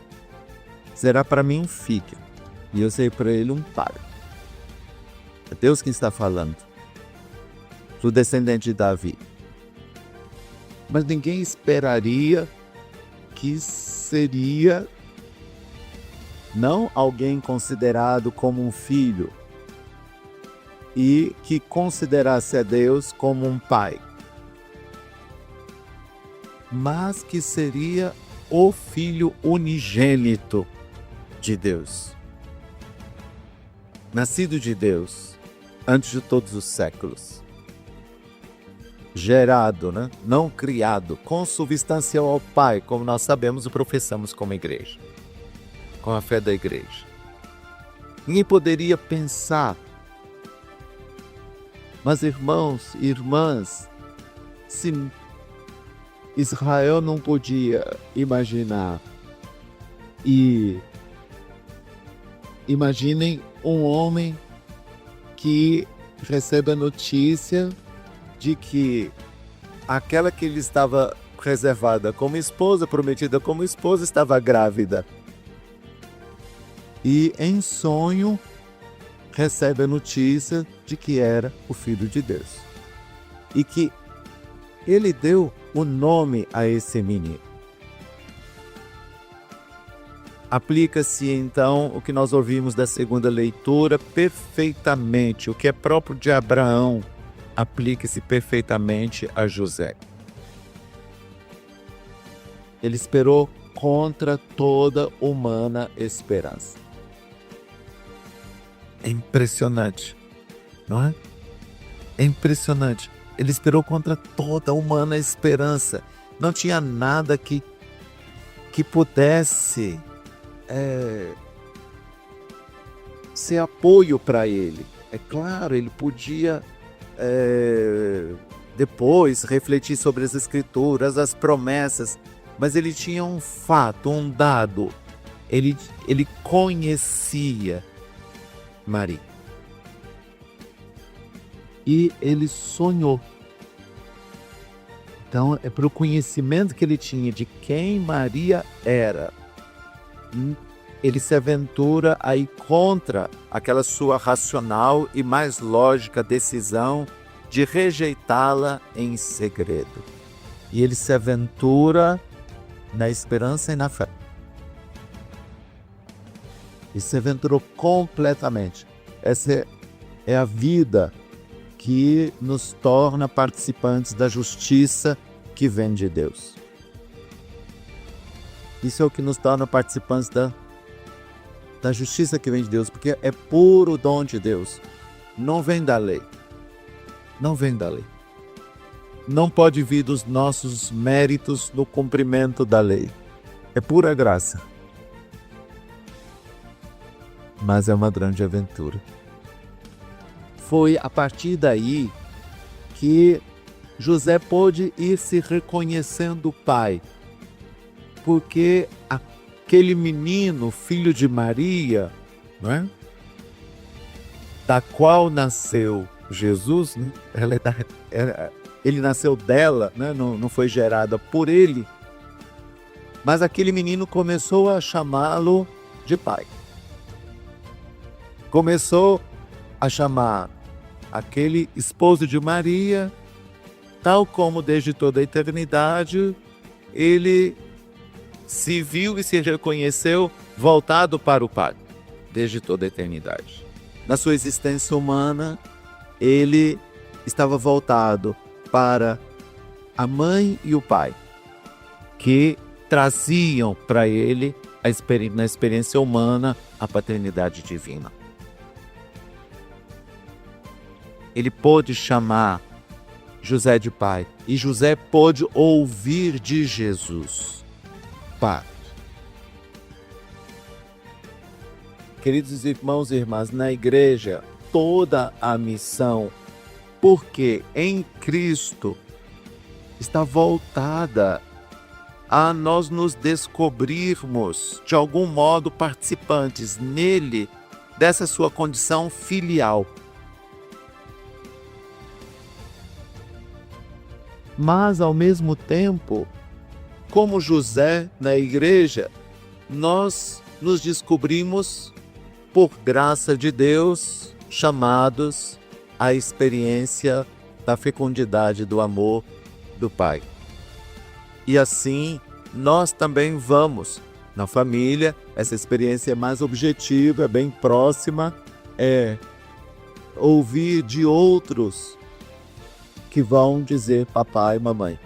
será para mim um filho, e eu serei para ele um pai. É Deus quem está falando, do descendente de Davi. mas ninguém esperaria que seria não alguém considerado como um filho e que considerasse a Deus como um pai, mas que seria o Filho unigênito de Deus, nascido de Deus antes de todos os séculos, gerado, não criado, consubstancial ao Pai, como nós sabemos e professamos como igreja, com a fé da igreja. Ninguém poderia pensar, mas irmãos e irmãs, se Israel não podia imaginar, e imaginem um homem que recebe a notícia de que aquela que lhe estava reservada como esposa, prometida como esposa, estava grávida. E em sonho recebe a notícia de que era o Filho de Deus. E que ele deu o nome a esse menino. Aplica-se então o que nós ouvimos da segunda leitura perfeitamente, o que é próprio de Abraão, aplica-se perfeitamente a José. Ele esperou contra toda humana esperança. É impressionante, não é? É impressionante. Ele esperou contra toda humana esperança. Não tinha nada que pudesse ser apoio para ele. É claro, ele podia depois refletir sobre as escrituras, as promessas, mas ele tinha um fato, um dado. Ele conhecia Maria. E ele sonhou. Então, é para o conhecimento que ele tinha de quem Maria era, ele se aventura aí contra aquela sua racional e mais lógica decisão de rejeitá-la em segredo. E ele se aventura na esperança e na fé. E se aventurou completamente. Essa é a vida que nos torna participantes da justiça que vem de Deus. Isso é o que nos torna participantes da justiça que vem de Deus, porque é puro dom de Deus. Não vem da lei. Não vem da lei. Não pode vir dos nossos méritos no cumprimento da lei. É pura graça. Mas é uma grande aventura. Foi a partir daí que José pôde ir se reconhecendo pai, porque aquele menino, filho de Maria, não é? Da qual nasceu Jesus, né? Ele nasceu dela, né? Não foi gerada por ele, mas aquele menino começou a chamá-lo de pai. Começou a chamar aquele esposo de Maria, tal como desde toda a eternidade, ele se viu e se reconheceu voltado para o Pai, desde toda a eternidade. Na sua existência humana, ele estava voltado para a mãe e o pai, que traziam para ele, na experiência humana, a paternidade divina. Ele pôde chamar José de pai, e José pôde ouvir de Jesus, Pai. Queridos irmãos e irmãs, na igreja, toda a missão, porque em Cristo, está voltada a nós nos descobrirmos, de algum modo, participantes nele, dessa sua condição filial. Mas, ao mesmo tempo, como José na igreja, nós nos descobrimos, por graça de Deus, chamados à experiência da fecundidade do amor do Pai. E assim nós também vamos. Na família, essa experiência é mais objetiva, é bem próxima, é ouvir de outros que vão dizer papai e mamãe.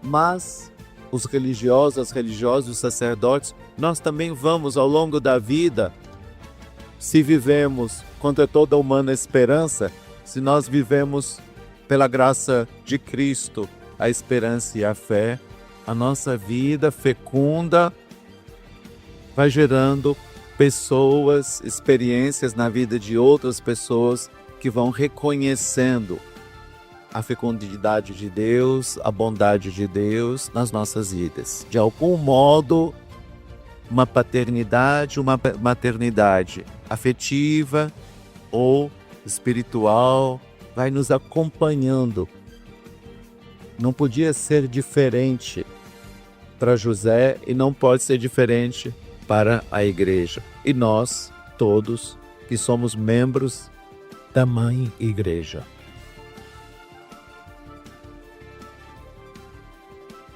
Mas os religiosos, as religiosas, os sacerdotes, nós também vamos ao longo da vida, se vivemos contra toda humana esperança, se nós vivemos pela graça de Cristo, a esperança e a fé, a nossa vida fecunda vai gerando pessoas, experiências na vida de outras pessoas que vão reconhecendo a fecundidade de Deus, a bondade de Deus nas nossas vidas. De algum modo, uma paternidade, uma maternidade afetiva ou espiritual vai nos acompanhando. Não podia ser diferente para José e não pode ser diferente para a igreja. E nós, todos, que somos membros da Mãe Igreja.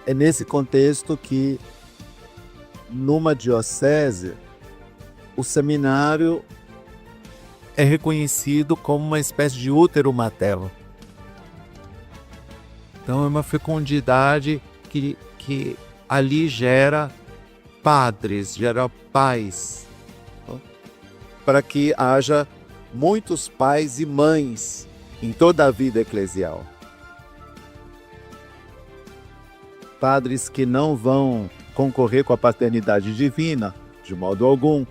É nesse contexto que, numa diocese, o seminário é reconhecido como uma espécie de útero materno. Então é uma fecundidade que ali gera padres, gera pais, para que haja muitos pais e mães em toda a vida eclesial. Padres que não vão concorrer com a paternidade divina, de modo algum,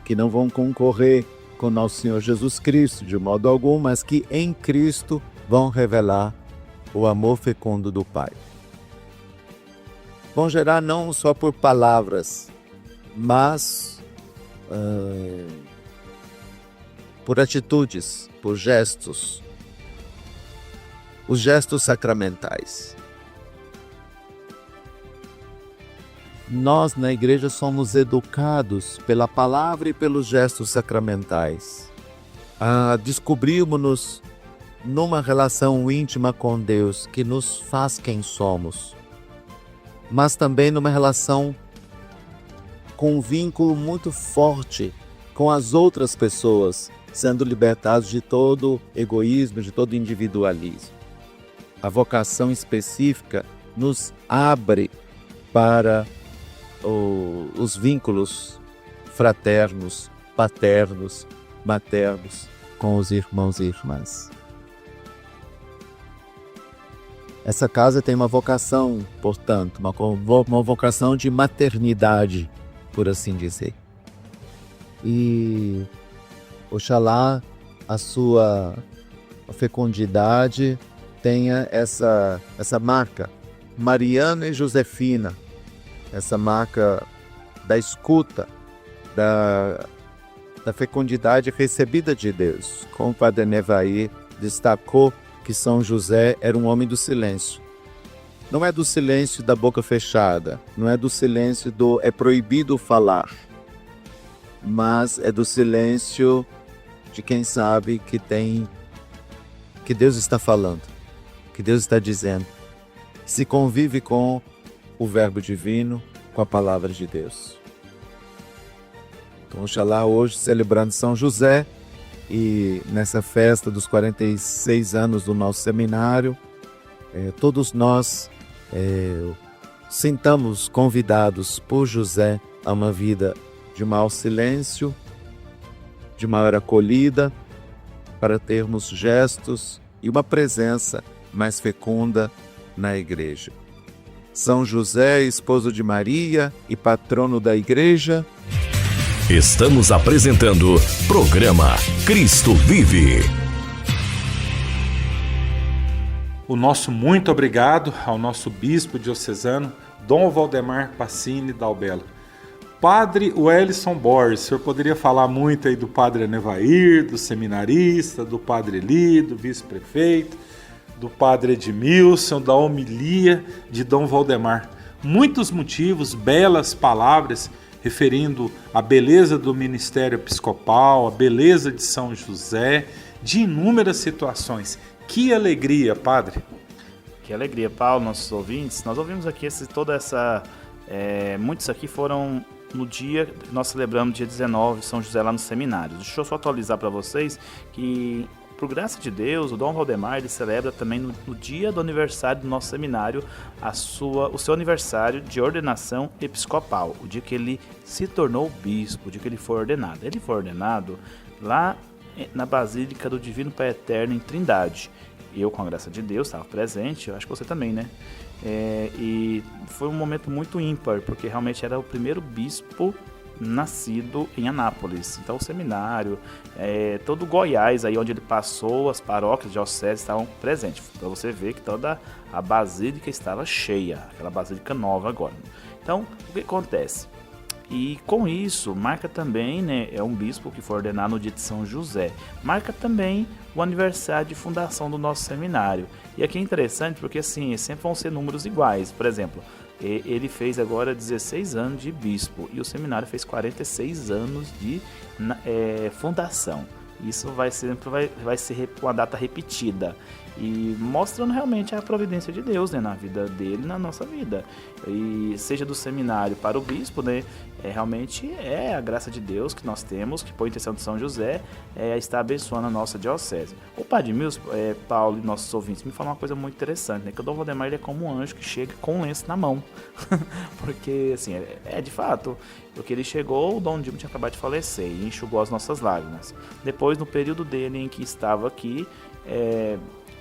que não vão concorrer com nosso Senhor Jesus Cristo, de modo algum, mas que em Cristo vão revelar o amor fecundo do Pai. Vão gerar não só por palavras, mas por atitudes, por gestos. Os gestos sacramentais. Nós, na igreja, somos educados pela palavra e pelos gestos sacramentais. Descobrimos-nos numa relação íntima com Deus que nos faz quem somos, mas também numa relação com um vínculo muito forte com as outras pessoas, sendo libertados de todo egoísmo, de todo individualismo. A vocação específica nos abre para os vínculos fraternos, paternos, maternos com os irmãos e irmãs. Essa casa tem uma vocação, portanto, uma vocação de maternidade, por assim dizer. E oxalá a sua fecundidade tenha essa marca, Mariana e Josefina, essa marca da escuta, da fecundidade recebida de Deus. Como o Padre Nevair destacou que São José era um homem do silêncio. Não é do silêncio da boca fechada, não é do silêncio do é proibido falar, mas é do silêncio de quem sabe que Deus está falando, que Deus está dizendo. Se convive com o Verbo Divino, com a Palavra de Deus. Então, oxalá hoje, celebrando São José, e nessa festa dos 46 anos do nosso seminário, todos nós sintamos convidados por José a uma vida de maior silêncio, de maior acolhida, para termos gestos e uma presença mais fecunda na igreja. São José, esposo de Maria e patrono da igreja. Estamos apresentando programa Cristo Vive. O nosso muito obrigado ao nosso bispo diocesano, Dom Valdemar Pacini Dalbella. Padre Wellison Borges, o senhor poderia falar muito aí do Padre Nevair, do seminarista, do Padre Eli, do vice-prefeito, do Padre Edmilson, da homilia de Dom Valdemar. Muitos motivos, belas palavras, referindo a beleza do ministério episcopal, a beleza de São José, de inúmeras situações. Que alegria, Padre! Que alegria, Paulo, nossos ouvintes. Nós ouvimos aqui muitos aqui foram no dia que nós celebramos, dia 19, São José lá no seminário. Deixa eu só atualizar para vocês que, por graça de Deus, o Dom Valdemar ele celebra também no dia do aniversário do nosso seminário o seu aniversário de ordenação episcopal, o dia que ele se tornou bispo, o dia que ele foi ordenado. Ele foi ordenado lá na Basílica do Divino Pai Eterno em Trindade. Eu, com a graça de Deus, estava presente, eu acho que você também, né? E foi um momento muito ímpar, porque realmente era o primeiro bispo nascido em Anápolis. Então o seminário, todo Goiás, aí onde ele passou, as paróquias, dioceses estavam presentes. Para você ver que toda a basílica estava cheia, aquela basílica nova agora. Então, o que acontece? E com isso, marca também, né, é um bispo que foi ordenado no dia de São José. Marca também o aniversário de fundação do nosso seminário. E aqui é interessante porque, assim, sempre vão ser números iguais. Por exemplo, ele fez agora 16 anos de bispo e o seminário fez 46 anos de fundação. Isso vai ser uma data repetida e mostrando realmente a providência de Deus, né, na vida dele, na nossa vida. E seja do seminário para o bispo, né, realmente é a graça de Deus que nós temos, que por intenção de São José está abençoando a nossa diocese. O Padre Milson, Paulo e nossos ouvintes me falam uma coisa muito interessante, né, que o Dom Valdemar ele é como um anjo que chega com um lenço na mão. Porque, assim, de fato, porque ele chegou, o Dom Dilma tinha acabado de falecer e enxugou as nossas lágrimas. Depois, no período dele em que estava aqui,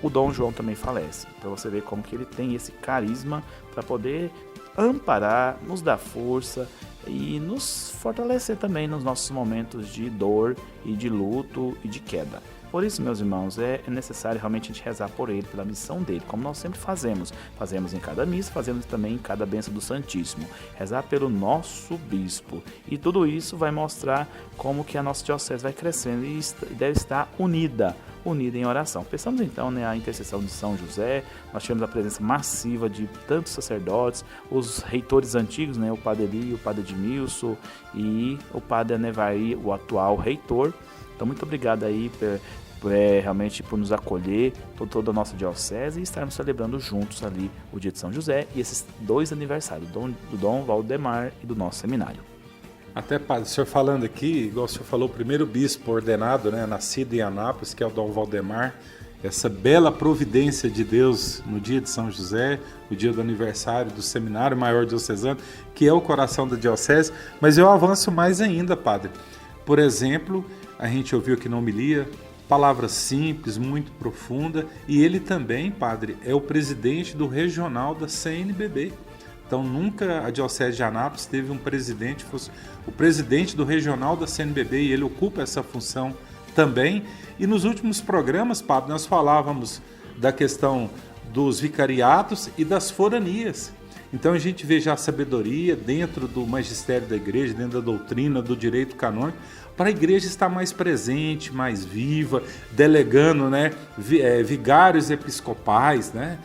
o Dom João também falece, para você ver como que ele tem esse carisma para poder amparar, nos dar força e nos fortalecer também nos nossos momentos de dor e de luto e de queda. Por isso, meus irmãos, é necessário realmente a gente rezar por ele, pela missão dele, como nós sempre fazemos. Fazemos em cada missa, fazemos também em cada bênção do Santíssimo. Rezar pelo nosso bispo. E tudo isso vai mostrar como que a nossa diocese vai crescendo e deve estar unida em oração. Pensamos então, né, a intercessão de São José. Nós tivemos a presença massiva de tantos sacerdotes, os reitores antigos, né, o Padre Eli, o Padre Edmilson e o Padre Anevaí, o atual reitor. Então, muito obrigado aí realmente por nos acolher, toda a nossa diocese, e estarmos celebrando juntos ali o dia de São José e esses 2 aniversários, do Dom Valdemar e do nosso seminário. Até, padre, o senhor falando aqui, igual o senhor falou, o primeiro bispo ordenado, né, nascido em Anápolis, que é o Dom Valdemar, essa bela providência de Deus no dia de São José, o dia do aniversário do Seminário Maior Diocesano, que é o coração da diocese, mas eu avanço mais ainda, padre. Por exemplo, a gente ouviu aqui na homilia, palavras simples, muito profunda, e ele também, padre, é o presidente do regional da CNBB. Então, nunca a Diocese de Anápolis teve um presidente, fosse o presidente do regional da CNBB, e ele ocupa essa função também. E nos últimos programas, padre, nós falávamos da questão dos vicariatos e das foranias. Então, a gente vê já a sabedoria dentro do magistério da igreja, dentro da doutrina, do direito canônico, para a igreja estar mais presente, mais viva, delegando, né, vigários episcopais, né,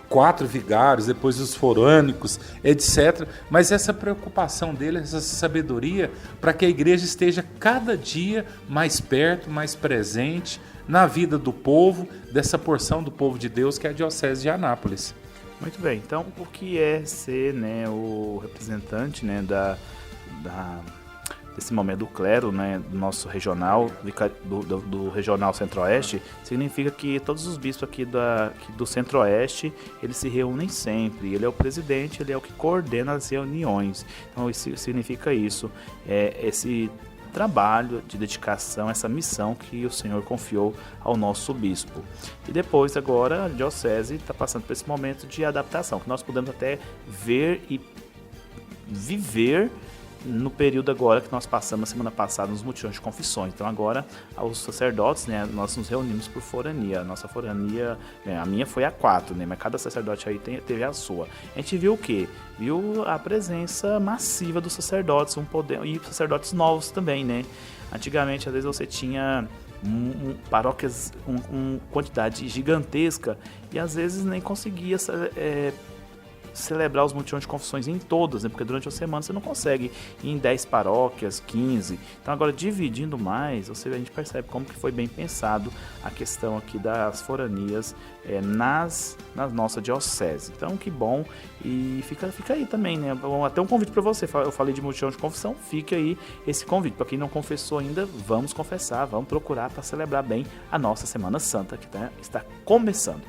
4 vigários, depois os forânicos, etc. Mas essa preocupação dele, essa sabedoria, para que a igreja esteja cada dia mais perto, mais presente na vida do povo, dessa porção do povo de Deus que é a Diocese de Anápolis. Muito bem, então o que é ser, né, o representante, né, desse momento do clero, né, do nosso regional, do regional Centro-Oeste, significa que todos os bispos aqui do Centro-Oeste, eles se reúnem sempre. Ele é o presidente, ele é o que coordena as reuniões. Então isso significa isso, esse trabalho de dedicação, essa missão que o Senhor confiou ao nosso bispo. E depois, agora, a diocese está passando por esse momento de adaptação, que nós podemos até ver e viver no período agora que nós passamos na semana passada nos mutirões de confissões. Então agora os sacerdotes, né, nós nos reunimos por forania. A nossa forania, a minha foi a 4, né, mas cada sacerdote aí teve a sua. A gente viu o quê? Viu a presença massiva dos sacerdotes, e sacerdotes novos também, né? Antigamente, às vezes você tinha paróquias com quantidade gigantesca e às vezes nem conseguia celebrar os mutirões de confissões em todas, né? Porque durante a semana você não consegue ir em 10 paróquias, 15. Então agora dividindo mais, a gente percebe como que foi bem pensado a questão aqui das foranias nas nossa diocese. Então que bom, e fica aí também, né? Até um convite para você, eu falei de mutirão de confissão, fica aí esse convite. Para quem não confessou ainda, vamos confessar, vamos procurar para celebrar bem a nossa Semana Santa que está começando.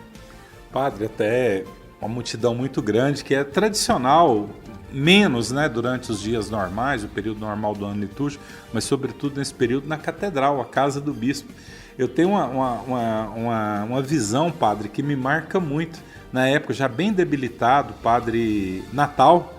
Padre, até uma multidão muito grande, que é tradicional, menos, né, durante os dias normais, o período normal do ano litúrgico, mas sobretudo nesse período na catedral, a casa do bispo. Eu tenho uma visão, padre, que me marca muito. Na época, já bem debilitado, padre Natal,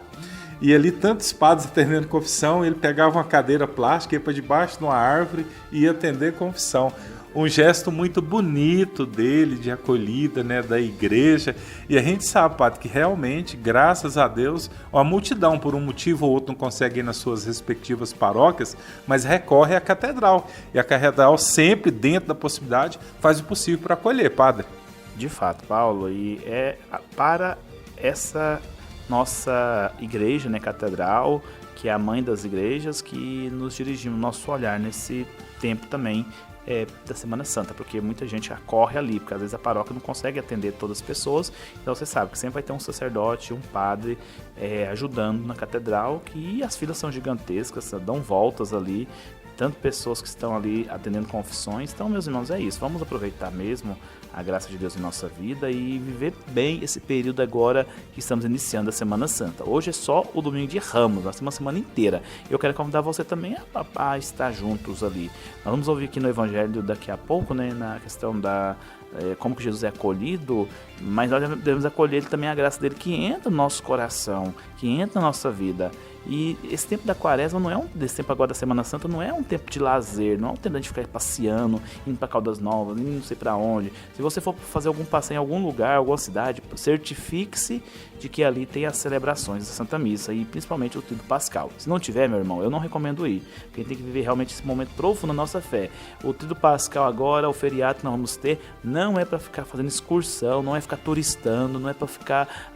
e ali tantos padres atendendo confissão, ele pegava uma cadeira plástica, ia para debaixo de uma árvore e ia atender confissão. Um gesto muito bonito dele, de acolhida, né, da igreja. E a gente sabe, padre, que realmente, graças a Deus, a multidão, por um motivo ou outro, não consegue ir nas suas respectivas paróquias, mas recorre à catedral. E a catedral, sempre dentro da possibilidade, faz o possível para acolher, padre. De fato, Paulo, e para essa nossa igreja, né, catedral, que é a mãe das igrejas, que nos dirigimos nosso olhar nesse tempo também da Semana Santa, porque muita gente corre ali, porque às vezes a paróquia não consegue atender todas as pessoas, então você sabe que sempre vai ter um sacerdote, um padre ajudando na catedral, que as filas são gigantescas, dão voltas ali, tanto pessoas que estão ali atendendo confissões. Então, meus irmãos, é isso, vamos aproveitar mesmo a graça de Deus em nossa vida e viver bem esse período agora que estamos iniciando a Semana Santa. Hoje é só o domingo de Ramos, nós temos uma semana inteira. Eu quero convidar você também a estar juntos ali. Nós vamos ouvir aqui no Evangelho daqui a pouco, né, na questão da como que Jesus é acolhido, mas nós devemos acolher também a graça dele que entra no nosso coração, que entra na nossa vida. E esse tempo da Quaresma não é esse tempo agora da Semana Santa não é um tempo de lazer, não é um tempo de ficar passeando, indo para Caldas Novas, indo não sei para onde. Se você for fazer algum passeio em algum lugar, alguma cidade, certifique-se de que ali tem as celebrações da Santa Missa e principalmente o Tríduo Pascal. Se não tiver, meu irmão, eu não recomendo ir, porque a gente tem que viver realmente esse momento profundo na nossa fé. O Tríduo Pascal agora, o feriado que nós vamos ter, não é para ficar fazendo excursão, não é ficar turistando, não é para ficar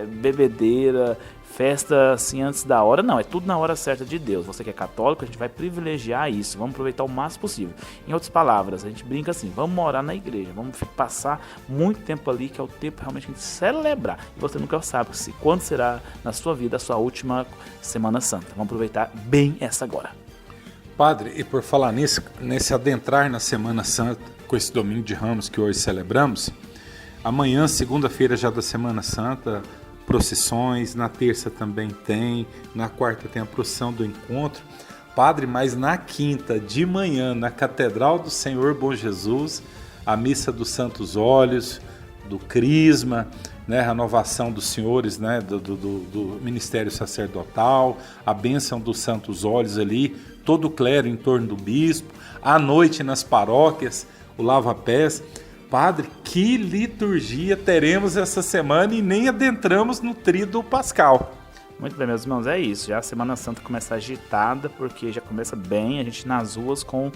bebedeira, festa assim antes da hora, não, é tudo na hora certa de Deus. Você que é católico, a gente vai privilegiar isso, vamos aproveitar o máximo possível. Em outras palavras, a gente brinca assim, vamos morar na igreja, vamos passar muito tempo ali, que é o tempo realmente de a gente celebrar. E você nunca sabe quando será na sua vida a sua última Semana Santa. Vamos aproveitar bem essa agora. Padre, e por falar nisso, nesse adentrar na Semana Santa, com esse domingo de Ramos que hoje celebramos, amanhã, segunda-feira já da Semana Santa, procissões, na terça também tem, na quarta tem a procissão do encontro. Padre, mas na quinta de manhã, na Catedral do Senhor Bom Jesus, a missa dos Santos Óleos, do Crisma, né, renovação dos senhores, né, do ministério sacerdotal, a bênção dos Santos Óleos ali, todo o clero em torno do bispo, à noite nas paróquias, o lava-pés. Padre, que liturgia teremos essa semana e nem adentramos no Tríduo Pascal. Muito bem, meus irmãos, é isso. Já a Semana Santa começa agitada, porque já começa bem, a gente nas ruas com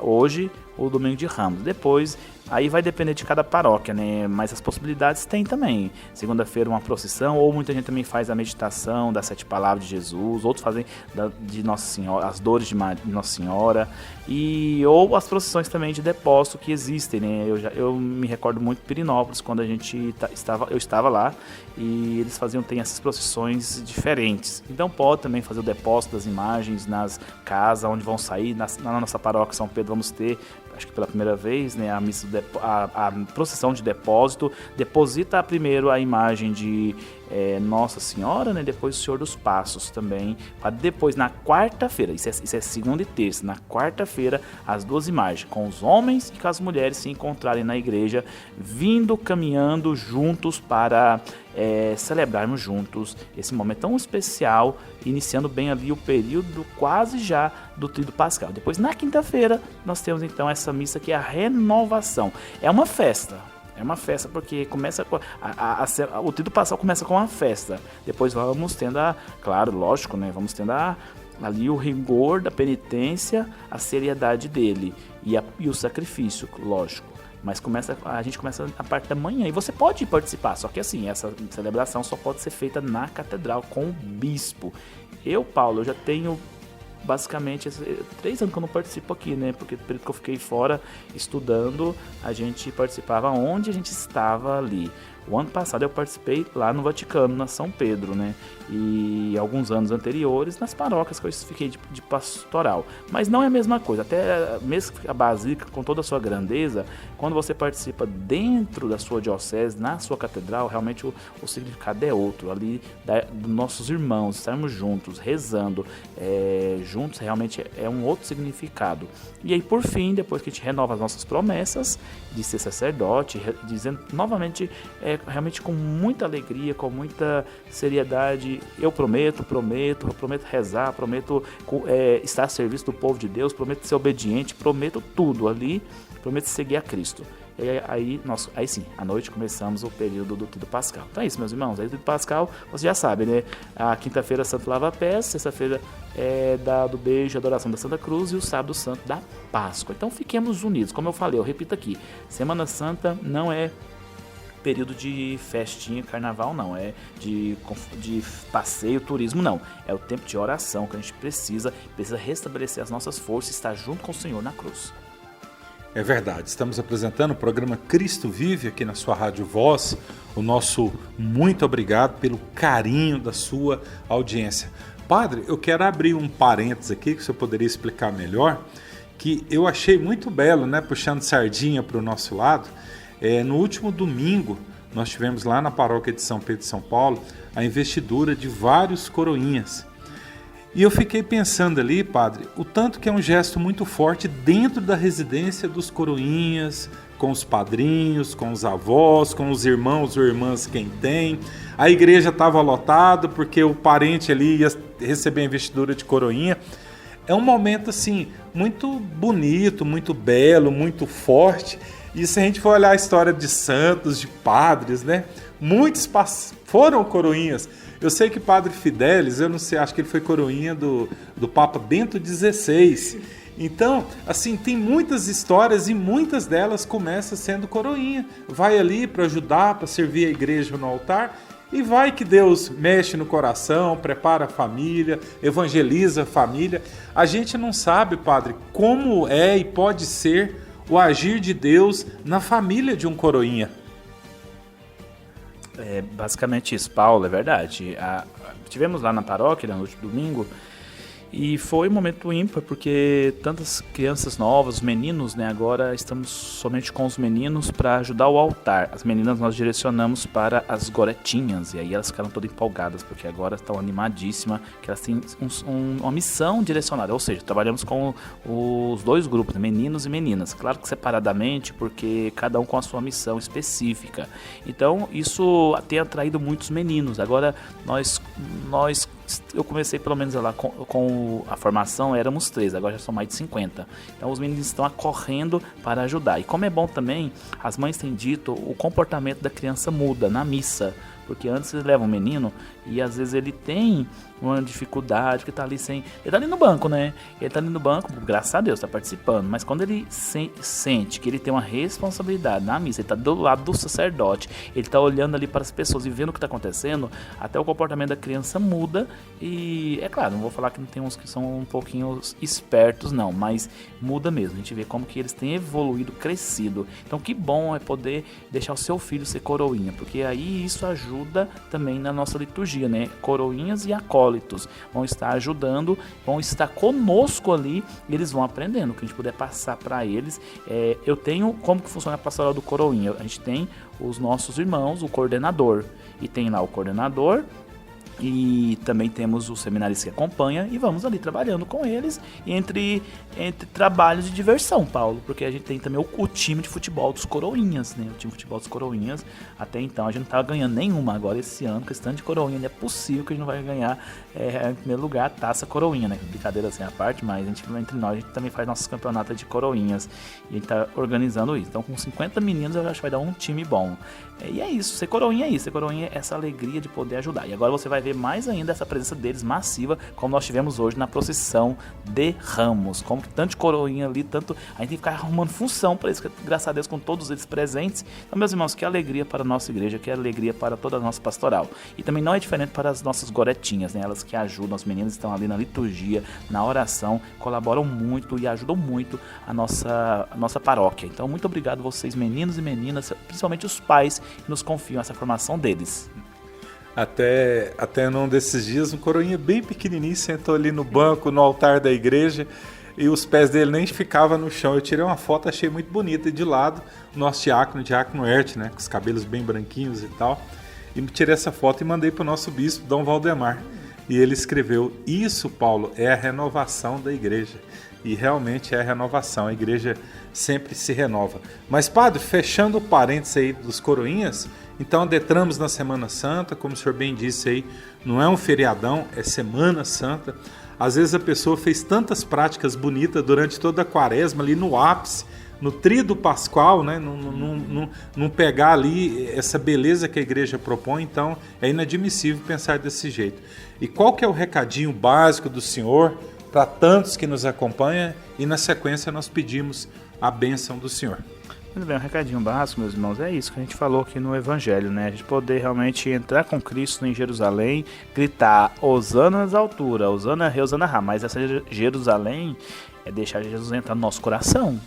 hoje o Domingo de Ramos. Depois, aí vai depender de cada paróquia, né? Mas as possibilidades tem também. Segunda-feira uma procissão, ou muita gente também faz a meditação das 7 palavras de Jesus, outros fazem de Nossa Senhora, as dores de Nossa Senhora, ou as procissões também de depósito que existem, né? Eu me recordo muito de Pirinópolis, quando a gente eu estava lá, e eles tem essas procissões diferentes. Então pode também fazer o depósito das imagens nas casas onde vão sair. Na nossa paróquia São Pedro vamos ter, acho que pela primeira vez, né, a procissão de depósito. Deposita primeiro a imagem de Nossa Senhora, né, depois o Senhor dos Passos também, para depois na quarta-feira, isso é segunda e terça, na quarta-feira as duas imagens, com os homens e com as mulheres se encontrarem na igreja, caminhando juntos para celebrarmos juntos esse momento tão especial, iniciando bem ali o período quase já do Tríduo Pascal. Depois na quinta-feira nós temos então essa missa que é a renovação. É uma festa porque começa o Tríduo Pascal começa com uma festa. Depois vamos tendo claro, lógico, né? Vamos tendo ali o rigor da penitência, a seriedade dele e o sacrifício, lógico. mas a gente começa a parte da manhã, e você pode participar, só que assim, essa celebração só pode ser feita na catedral com o bispo. Paulo, eu já tenho basicamente 3 anos que eu não participo aqui, né? Porque no período que eu fiquei fora estudando, a gente participava onde a gente estava ali. O ano passado eu participei lá no Vaticano, na São Pedro, né? E alguns anos anteriores nas paróquias que eu fiquei de pastoral. Mas não é a mesma coisa. Até mesmo a Basílica, com toda a sua grandeza, quando você participa dentro da sua diocese, na sua catedral, realmente o significado é outro. Ali, dos nossos irmãos, estarmos juntos, rezando, juntos, realmente é um outro significado. E aí, por fim, depois que a gente renova as nossas promessas de ser sacerdote, dizendo novamente, realmente com muita alegria, com muita seriedade, eu prometo rezar, prometo estar a serviço do povo de Deus, prometo ser obediente, prometo tudo ali, prometo seguir a Cristo. E aí sim, à noite começamos o período do Tríduo Pascal. Então é isso, meus irmãos, aí o Tríduo Pascal, você já sabe, né? A quinta-feira Santo Lava Pés, sexta-feira é do beijo e adoração da Santa Cruz, e o sábado Santo da Páscoa. Então fiquemos unidos, como eu falei, eu repito aqui, Semana Santa não é período de festinha, carnaval não, é de passeio, turismo não, é o tempo de oração que a gente precisa restabelecer as nossas forças e estar junto com o Senhor na cruz. É verdade, estamos apresentando o programa Cristo Vive aqui na sua Rádio Voz. O nosso muito obrigado pelo carinho da sua audiência. Padre, eu quero abrir um parênteses aqui, que o senhor poderia explicar melhor, que eu achei muito belo, né, puxando sardinha para o nosso lado. No último domingo, nós tivemos lá na paróquia de São Pedro de São Paulo a investidura de vários coroinhas. E eu fiquei pensando ali, padre, o tanto que é um gesto muito forte dentro da residência dos coroinhas, com os padrinhos, com os avós, com os irmãos ou irmãs, quem tem. A igreja estava lotada porque o parente ali ia receber a investidura de coroinha. É um momento assim muito bonito, muito belo, muito forte. E se a gente for olhar a história de santos, de padres, né? Muitos foram coroinhas. Eu sei que Padre Fidelis, eu não sei, acho que ele foi coroinha do Papa Bento XVI. Então, assim, tem muitas histórias e muitas delas começam sendo coroinha. Vai ali para ajudar, para servir a igreja no altar, e vai que Deus mexe no coração, prepara a família, evangeliza a família. A gente não sabe, padre, como é e pode ser o agir de Deus na família de um coroinha. É basicamente isso, Paulo, é verdade. Tivemos lá na paróquia no último domingo e foi um momento ímpar, porque tantas crianças novas, os meninos, né? Agora estamos somente com os meninos para ajudar o altar. As meninas nós direcionamos para as goretinhas, e aí elas ficaram todas empolgadas, porque agora estão animadíssimas, que elas têm uma missão direcionada, ou seja, trabalhamos com os dois grupos, meninos e meninas, claro que separadamente, porque cada um com a sua missão específica. Então isso tem atraído muitos meninos. Agora eu comecei pelo menos lá com a formação, éramos 3, agora já são mais de 50. Então os meninos estão correndo para ajudar. E como é bom também, as mães têm dito, o comportamento da criança muda na missa. Porque antes eles levam um menino e às vezes ele tem uma dificuldade, que tá ali ele tá ali no banco, né? Ele tá ali no banco, graças a Deus, tá participando. Mas quando ele sente que ele tem uma responsabilidade na missa, ele tá do lado do sacerdote, ele tá olhando ali para as pessoas e vendo o que tá acontecendo, até o comportamento da criança muda. E é claro, não vou falar que não tem uns que são um pouquinho espertos, não, mas muda mesmo. A gente vê como que eles têm evoluído, crescido. Então que bom é poder deixar o seu filho ser coroinha, porque aí isso ajuda também na nossa liturgia, né? Coroinhas e acólitos vão estar ajudando, vão estar conosco ali, e eles vão aprendendo o que a gente puder passar para eles. Eu tenho, como que funciona a pastoral do coroinha? A gente tem os nossos irmãos, o coordenador, e tem lá o coordenador, e também temos o seminarista que acompanha, e vamos ali trabalhando com eles entre trabalhos de diversão, Paulo, porque a gente tem também o time de futebol dos coroinhas, né? O time de futebol dos coroinhas, até então a gente não estava ganhando nenhuma, agora esse ano, questão de coroinha, não é possível que a gente não vai ganhar em primeiro lugar a taça coroinha, né? Brincadeira assim à parte, mas entre nós a gente também faz nossos campeonatos de coroinhas, e a gente está organizando isso. Então com 50 meninos eu acho que vai dar um time bom. E é isso, ser coroinha é isso, ser coroinha é essa alegria de poder ajudar. E agora você vai ver mais ainda essa presença deles massiva, como nós tivemos hoje na procissão de Ramos. Como que tanto de coroinha ali, tanto a gente tem que ficar arrumando função para isso, graças a Deus, com todos eles presentes. Então, meus irmãos, que alegria para a nossa igreja, que alegria para toda a nossa pastoral. E também não é diferente para as nossas goretinhas, né? Elas que ajudam, as meninas estão ali na liturgia, na oração, colaboram muito e ajudam muito a nossa paróquia. Então, muito obrigado vocês, meninos e meninas, principalmente os pais que nos confiam essa formação deles. Até num desses dias, um coroinha bem pequenininho sentou ali no banco, no altar da igreja, e os pés dele nem ficavam no chão. Eu tirei uma foto, achei muito bonita, e de lado, o nosso diácono Hert, né, com os cabelos bem branquinhos e tal, e tirei essa foto e mandei para o nosso bispo, Dom Valdemar. E ele escreveu: isso, Paulo, é a renovação da igreja. E realmente é a renovação, a igreja sempre se renova. Mas, padre, fechando o parênteses aí dos coroinhas, então adentramos na Semana Santa, como o senhor bem disse aí, não é um feriadão, é Semana Santa. Às vezes a pessoa fez tantas práticas bonitas durante toda a quaresma, ali no ápice, no tríduo pascual, né? Não pegar ali essa beleza que a igreja propõe, então é inadmissível pensar desse jeito. E qual que é o recadinho básico do senhor para tantos que nos acompanham? E na sequência nós pedimos a bênção do senhor. Muito bem, um recadinho básico, meus irmãos, é isso que a gente falou aqui no Evangelho, né? A gente poder realmente entrar com Cristo em Jerusalém, gritar Hosana nas alturas, Hosana Rei, Hosana Rá, mas essa Jerusalém é deixar Jesus entrar no nosso coração.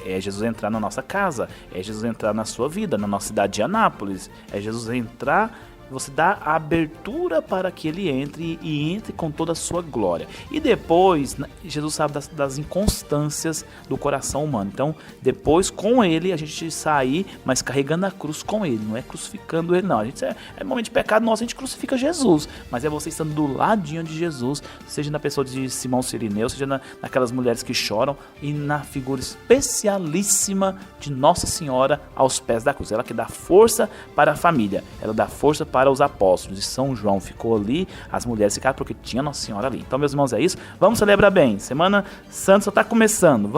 É Jesus entrar na nossa casa, é Jesus entrar na sua vida, na nossa cidade de Anápolis, é Jesus entrar, você dá a abertura para que ele entre e entre com toda a sua glória. E depois, Jesus sabe das inconstâncias do coração humano. Então, depois com ele, a gente sair, mas carregando a cruz com ele, não é crucificando ele, não. A gente é momento de pecado nosso, a gente crucifica Jesus, mas é você estando do ladinho de Jesus, seja na pessoa de Simão Cirineu, seja naquelas mulheres que choram, e na figura especialíssima de Nossa Senhora aos pés da cruz. Ela que dá força para a família, ela dá força para os apóstolos, e São João ficou ali, as mulheres ficaram porque tinha Nossa Senhora ali. Então, meus irmãos, é isso, vamos celebrar bem, Semana Santa só está começando,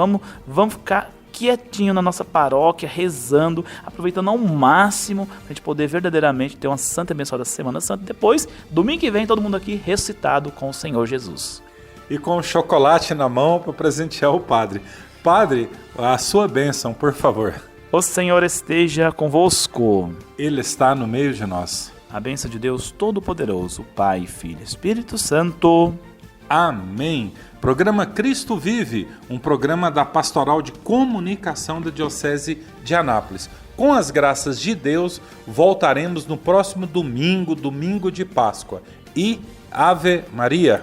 vamos ficar quietinho na nossa paróquia, rezando, aproveitando ao máximo para a gente poder verdadeiramente ter uma santa e abençoada Semana Santa. Depois, domingo que vem, todo mundo aqui ressuscitado com o Senhor Jesus. E com o chocolate na mão para presentear o padre. Padre, a sua bênção, por favor. O Senhor esteja convosco. Ele está no meio de nós. A bênção de Deus Todo-Poderoso, Pai, Filho e Espírito Santo. Amém. Programa Cristo Vive, um programa da Pastoral de Comunicação da Diocese de Anápolis. Com as graças de Deus, voltaremos no próximo domingo, domingo de Páscoa. E Ave Maria.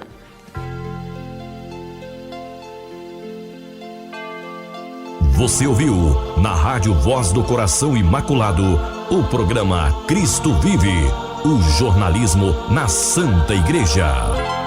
Você ouviu, na Rádio Voz do Coração Imaculado, o programa Cristo Vive, o jornalismo na Santa Igreja.